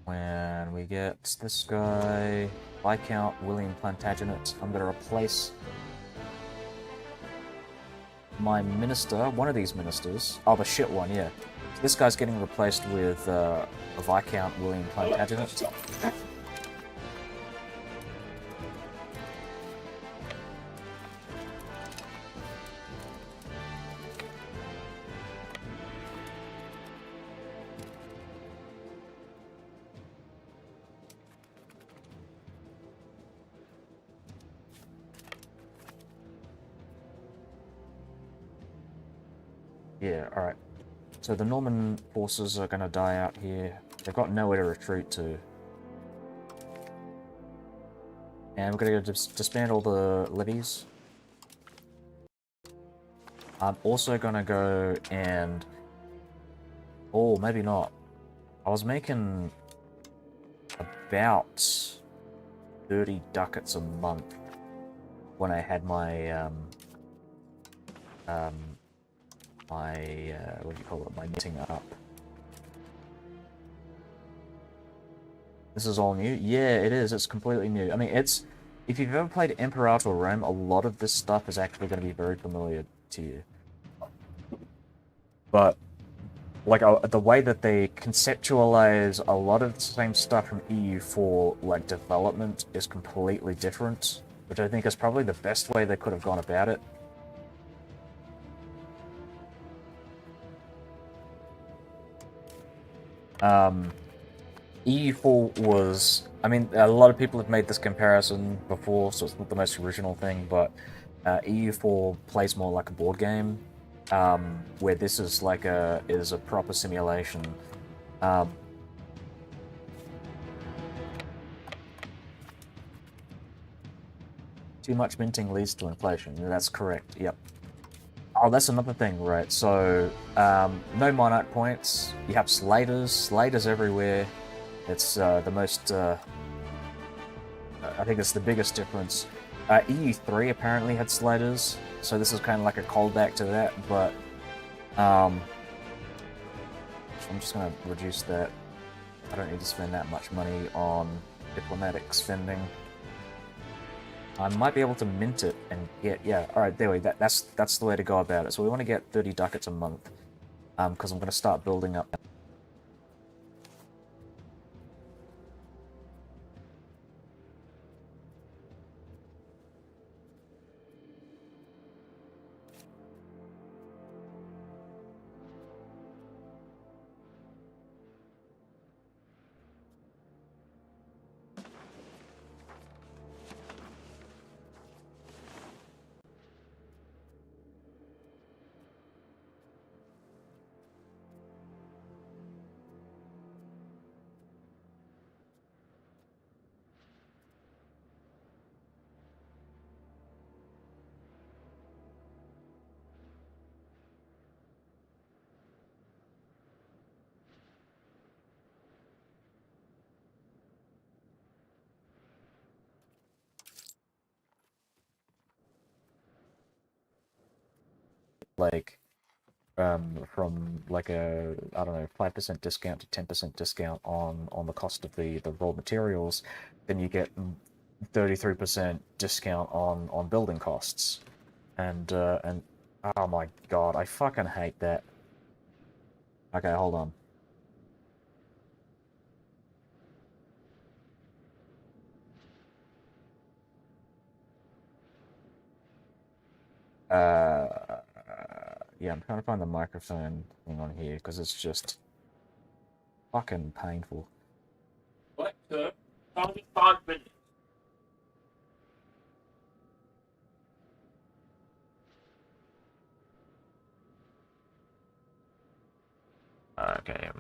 When we get this guy, Viscount William Plantagenet, I'm gonna replace my minister, one of these ministers. Oh, the shit one, yeah. So this guy's getting replaced with a Viscount William Plantagenet. Yeah, alright. So the Norman forces are gonna die out here. They've got nowhere to retreat to. And we're gonna go disband all the levies. I'm also gonna go and... Oh, maybe not. I was making about 30 ducats a month when I had my, what do you call it, my knitting up. This is all new? Yeah, it is. It's completely new. I mean, it's... If you've ever played Imperator Rome, a lot of this stuff is actually going to be very familiar to you. But, like, the way that they conceptualize a lot of the same stuff from EU4, like, development is completely different, which I think is probably the best way they could have gone about it. EU4 was... I mean, a lot of people have made this comparison before, so it's not the most original thing, but EU4 plays more like a board game, where this is like a proper simulation. Too much minting leads to inflation. That's correct, yep. Oh, that's another thing, right? So, no Monarch points. You have Slaters everywhere. It's the most... I think it's the biggest difference. EU3 apparently had Slaters, so this is kind of like a callback to that, but... I'm just going to reduce that. I don't need to spend that much money on diplomatic spending. I might be able to mint it and get... Yeah, alright, there we go. That's the way to go about it. So we want to get 30 ducats a month, because I'm going to start building up... like, from like a, I don't know, 5% discount to 10% discount on the cost of the raw materials, then you get 33% discount on building costs. And oh my god, I fucking hate that. Okay, hold on. Yeah, I'm trying to find the microphone thing on here, because it's just fucking painful. What, sir? 5 minutes.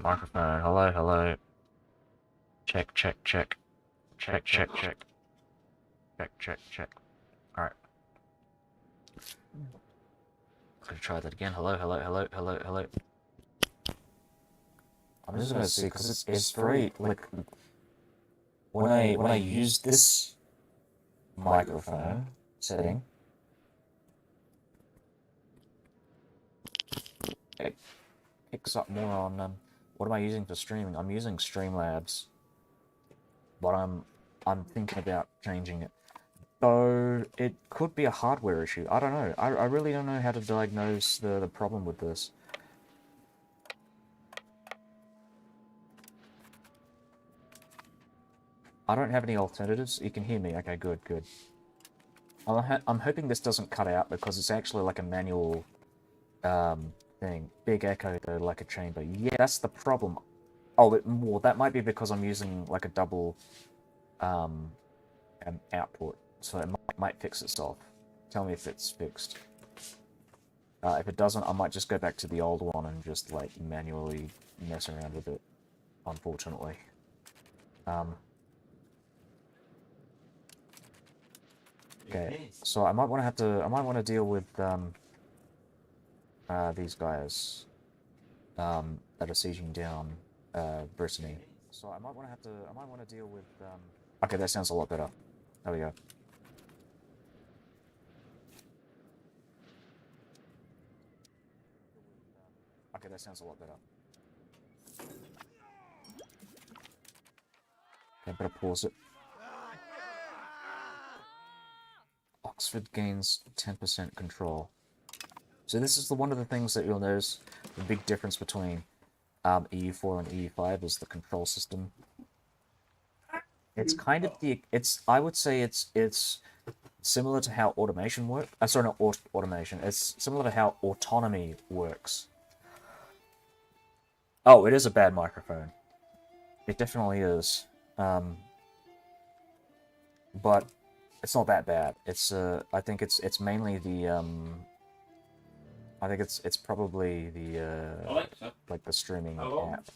Microphone. Hello, hello. Check, check, check. Check, check, check. Check, check, check. Alright. Gonna try that again. Hello, hello, hello, hello, hello. I'm just gonna see, because it's very, like, when I use this microphone setting, it picks up more on, what am I using for streaming? I'm using Streamlabs, but I'm thinking about changing it. So it could be a hardware issue. I don't know. I really don't know how to diagnose the problem with this. I don't have any alternatives. You can hear me. Okay, good, good. I'm hoping this doesn't cut out because it's actually like a manual thing. Big echo though, like a chamber. Yeah, that's the problem. Oh, well, that might be because I'm using like a double output, so it might fix itself. Tell me if it's fixed. If it doesn't, I might just go back to the old one and just like manually mess around with it. Unfortunately. Okay, so I might want to deal with these guys that are sieging down Brittany. So I might want to deal with okay, that sounds a lot better. There we go. Okay, that sounds a lot better. Okay, better pause it. Oxford gains 10% control. So this is one of the things that you'll notice, the big difference between EU4 and EU5 is the control system. It's kind of I would say it's similar to how automation works. Sorry, not automation. It's similar to how autonomy works. Oh, it is a bad microphone. It definitely is. But it's not that bad. It's I think it's mainly the I think it's probably the like the streaming app.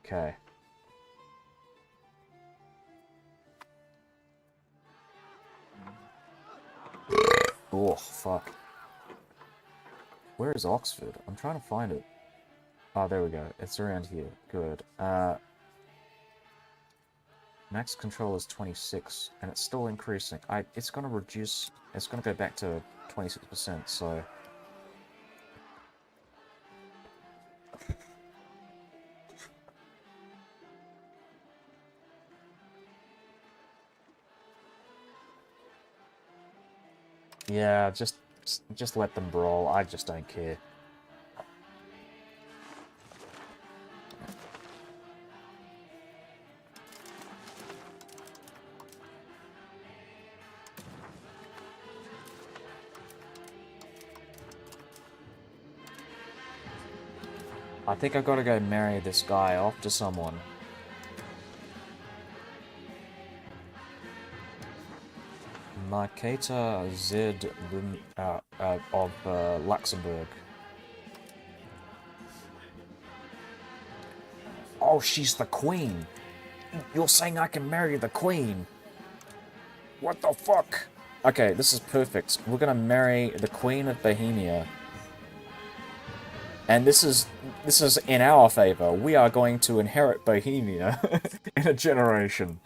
Okay. Oh, fuck. Where is Oxford? I'm trying to find it. Oh, there we go. It's around here. Good. Max control is 26, and it's still increasing. It's gonna reduce... It's gonna go back to 26%, so... Yeah, just let them brawl. I just don't care. I think I gotta go marry this guy off to someone. Marketa Z of Luxembourg. Oh, she's the queen. You're saying I can marry the queen? What the fuck? Okay, this is perfect. We're gonna marry the Queen of Bohemia. And this is in our favor. We are going to inherit Bohemia in a generation.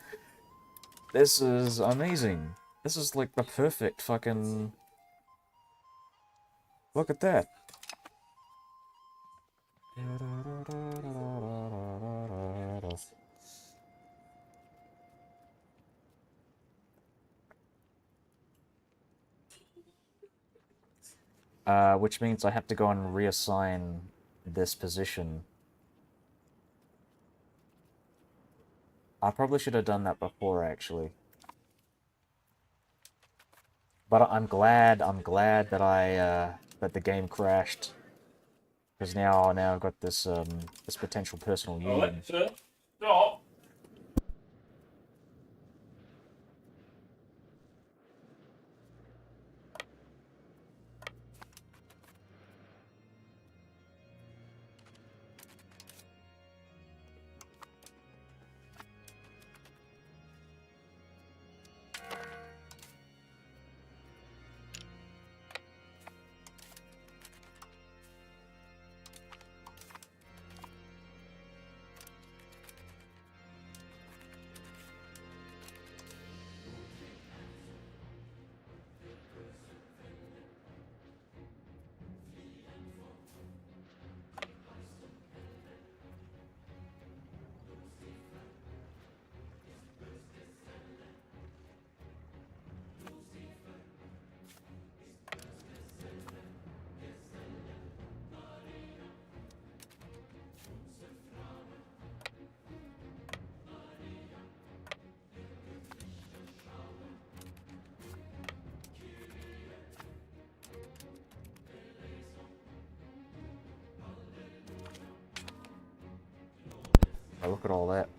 This is amazing. This is like the perfect fucking... Look at that. Which means I have to go and reassign this position. I probably should have done that before, actually. But I'm glad that that the game crashed. Because now I've got this this potential personal union. Alexa, stop. Oh, look at all that.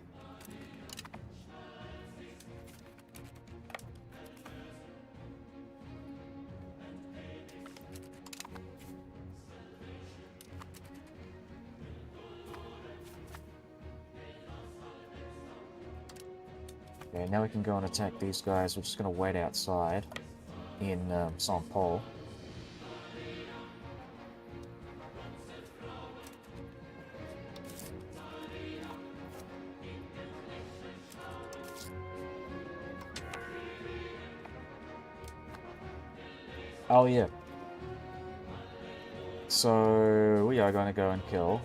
Okay, now we can go and attack these guys. We're just going to wait outside in St. Paul. Oh yeah. So we are going to go and kill.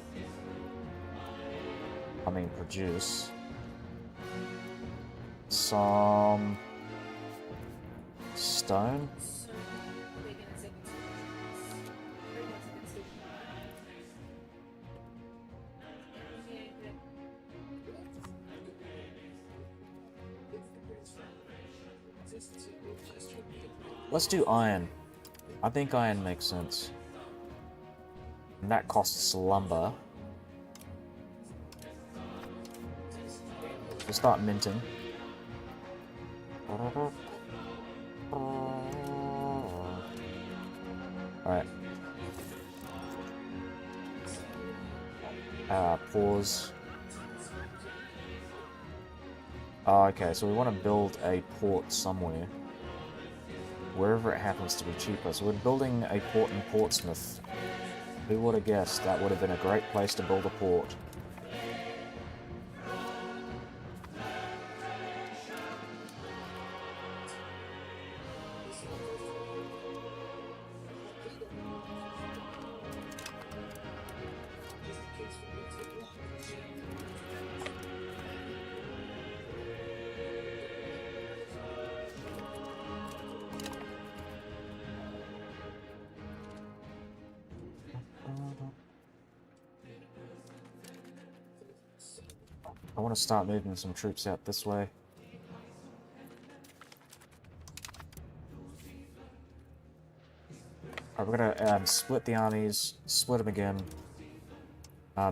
I mean, produce some stone. Let's do iron. I think iron makes sense. And that costs lumber. We'll start minting. Alright. Pause. Oh, okay, so we want to build a port somewhere. Wherever it happens to be cheaper. So we're building a port in Portsmouth. Who would have guessed that would have been a great place to build a port? I want to start moving some troops out this way. Alright, we're gonna split the armies, split them again.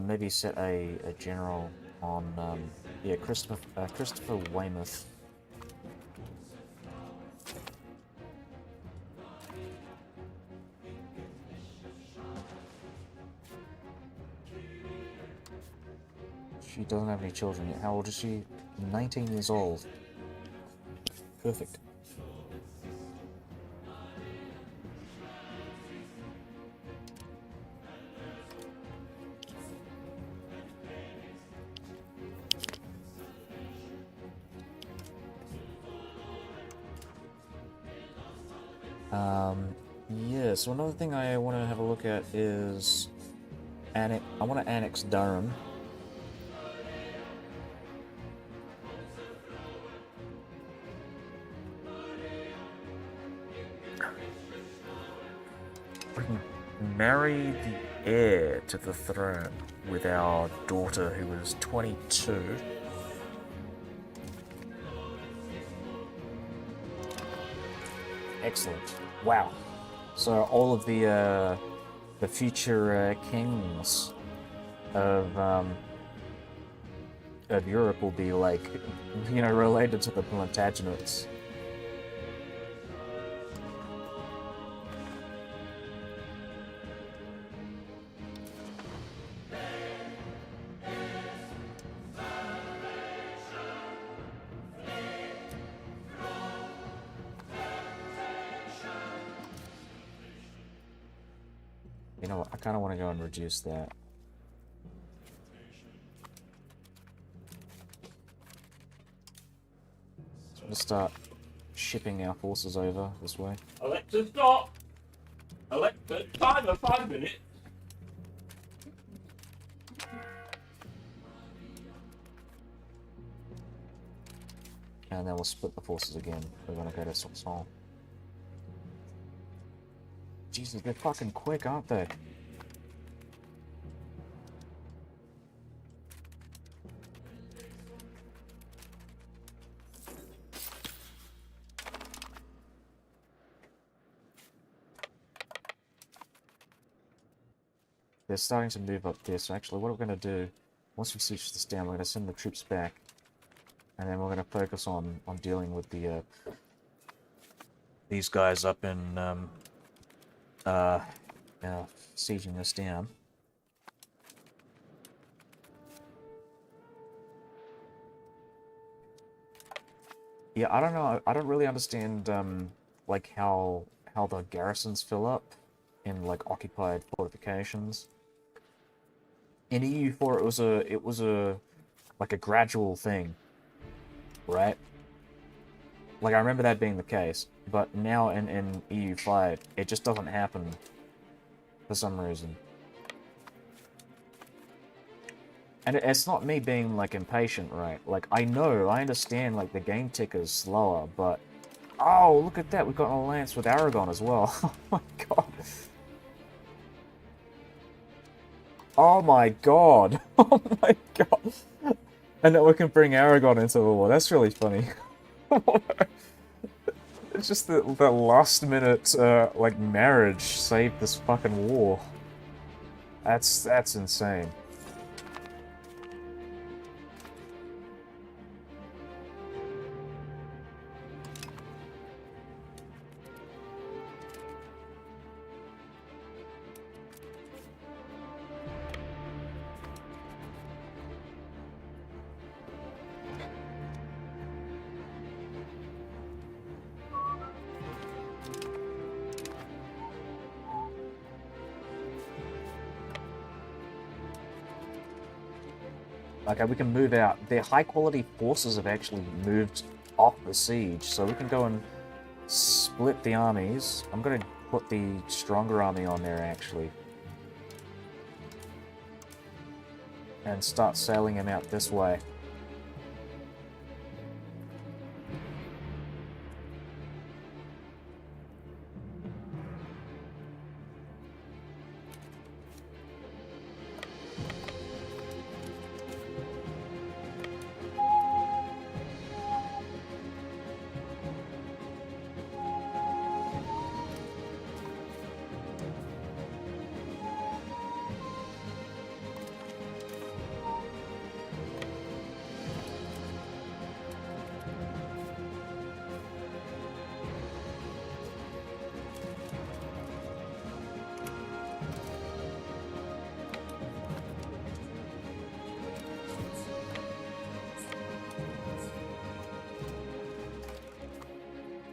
Maybe set a general on, yeah, Christopher Weymouth. She doesn't have any children yet. How old is she? 19 years old. Perfect. Yeah, so another thing I want to have a look at is I want to annex Durham. We can marry the heir to the throne with our daughter who was 22. Excellent. Wow. So all of the the future kings of Europe will be like, you know, related to the Plantagenets. You know what, I kind of want to go and reduce that. So I'm going to start shipping our forces over this way. Alexa, stop! Alexa, timer 5 minutes. And then we'll split the forces again. We're going to go to Soissons. Jesus, they're fucking quick, aren't they? They're starting to move up there, so actually what we're going to do, once we siege this down, we're going to send the troops back. And then we're going to focus on dealing with the these guys up in sieging this down. Yeah, I don't know. I don't really understand like how the garrisons fill up in like occupied fortifications. In EU4 it was a like a gradual thing, right? Like I remember that being the case, but now in EU5 it just doesn't happen for some reason. And it's not me being, like, impatient, right? Like, I understand, like, the game ticker's slower, but... Oh, look at that, we've got an alliance with Aragon as well. Oh my god. Oh my god. Oh my god. And then we can bring Aragon into the war. That's really funny. It's just the last minute, like, marriage saved this fucking war. That's insane. Okay, we can move out. Their high-quality forces have actually moved off the siege, so we can go and split the armies. I'm going to put the stronger army on there, actually. And start sailing him out this way.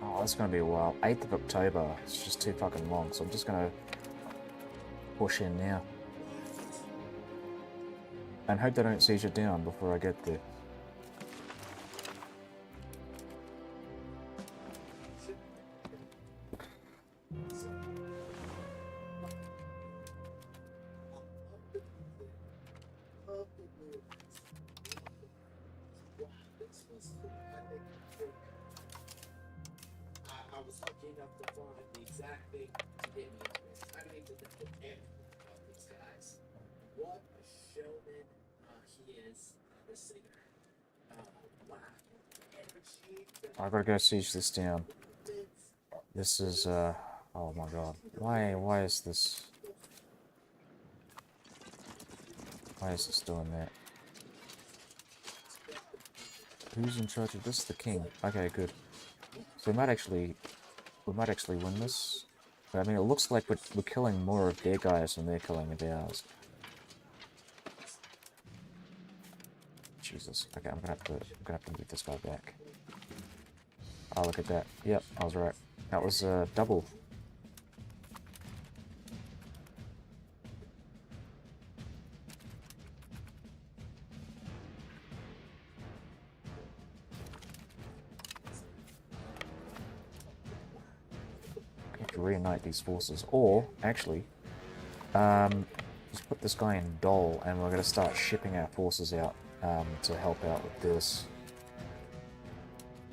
Oh, that's going to be a while. 8th of October. It's just too fucking long, so I'm just going to push in now. And hope they don't siege it down before I get there. I gotta go siege this down. This is, oh my god. Why is this? Why is this doing that? Who's in charge of this? The king. Okay, good. So we might actually win this. But, I mean, it looks like we're killing more of their guys than they're killing of ours. Jesus. Okay, I'm gonna have to move this guy back. Oh, look at that. Yep, I was right. That was double. I have to reunite these forces, or actually, just put this guy in Dole, and we're gonna start shipping our forces out to help out with this.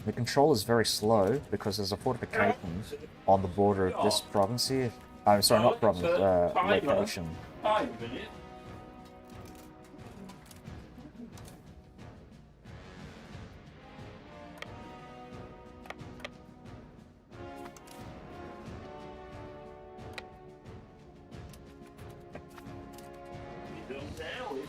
The control is very slow because there's a fortification on the border of this province here. I'm sorry, not province, location. 5 minutes. It's done now, isn't it?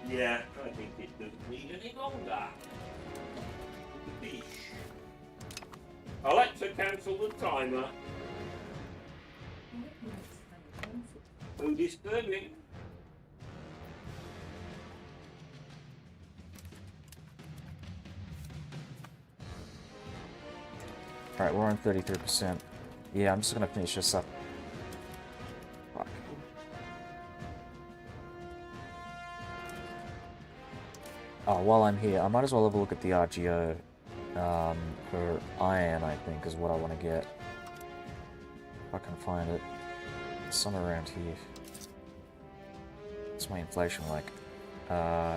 Yeah, I think it doesn't need any longer. The fish. Alexa, cancel the timer. Who disturbing? Alright, we're on 33%. Yeah, I'm just gonna finish this up. Fuck. Oh, while I'm here, I might as well have a look at the RGO. For iron, I think, is what I want to get. If I can find it. Somewhere around here. What's my inflation like?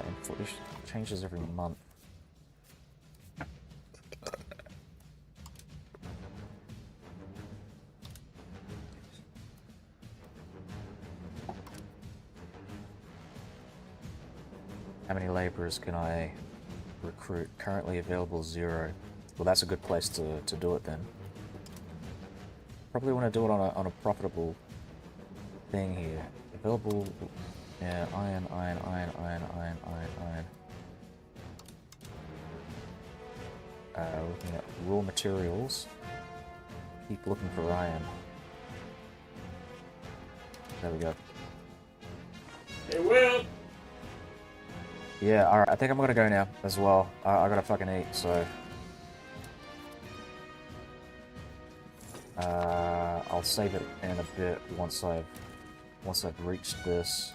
Inflation changes every month. How many laborers can I recruit? Currently available 0. Well, that's a good place to do it then. Probably want to do it on a profitable thing here. Available, yeah, iron. Looking at raw materials. Keep looking for iron. There we go. It will. Yeah, alright, I think I'm gonna go now as well. I gotta fucking eat, so... I'll save it in a bit once I've reached this.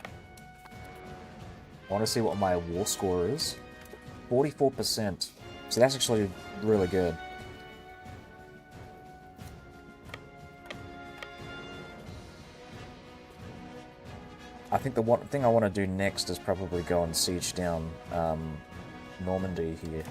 I want to see what my war score is. 44%. So that's actually really good. I think the one thing I want to do next is probably go and siege down Normandy here.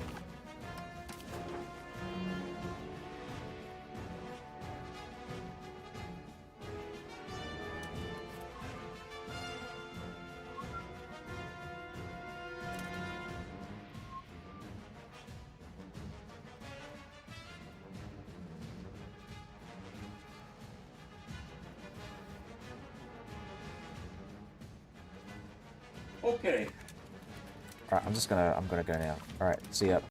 Okay. Alright, I'm gonna go now. Alright, see ya.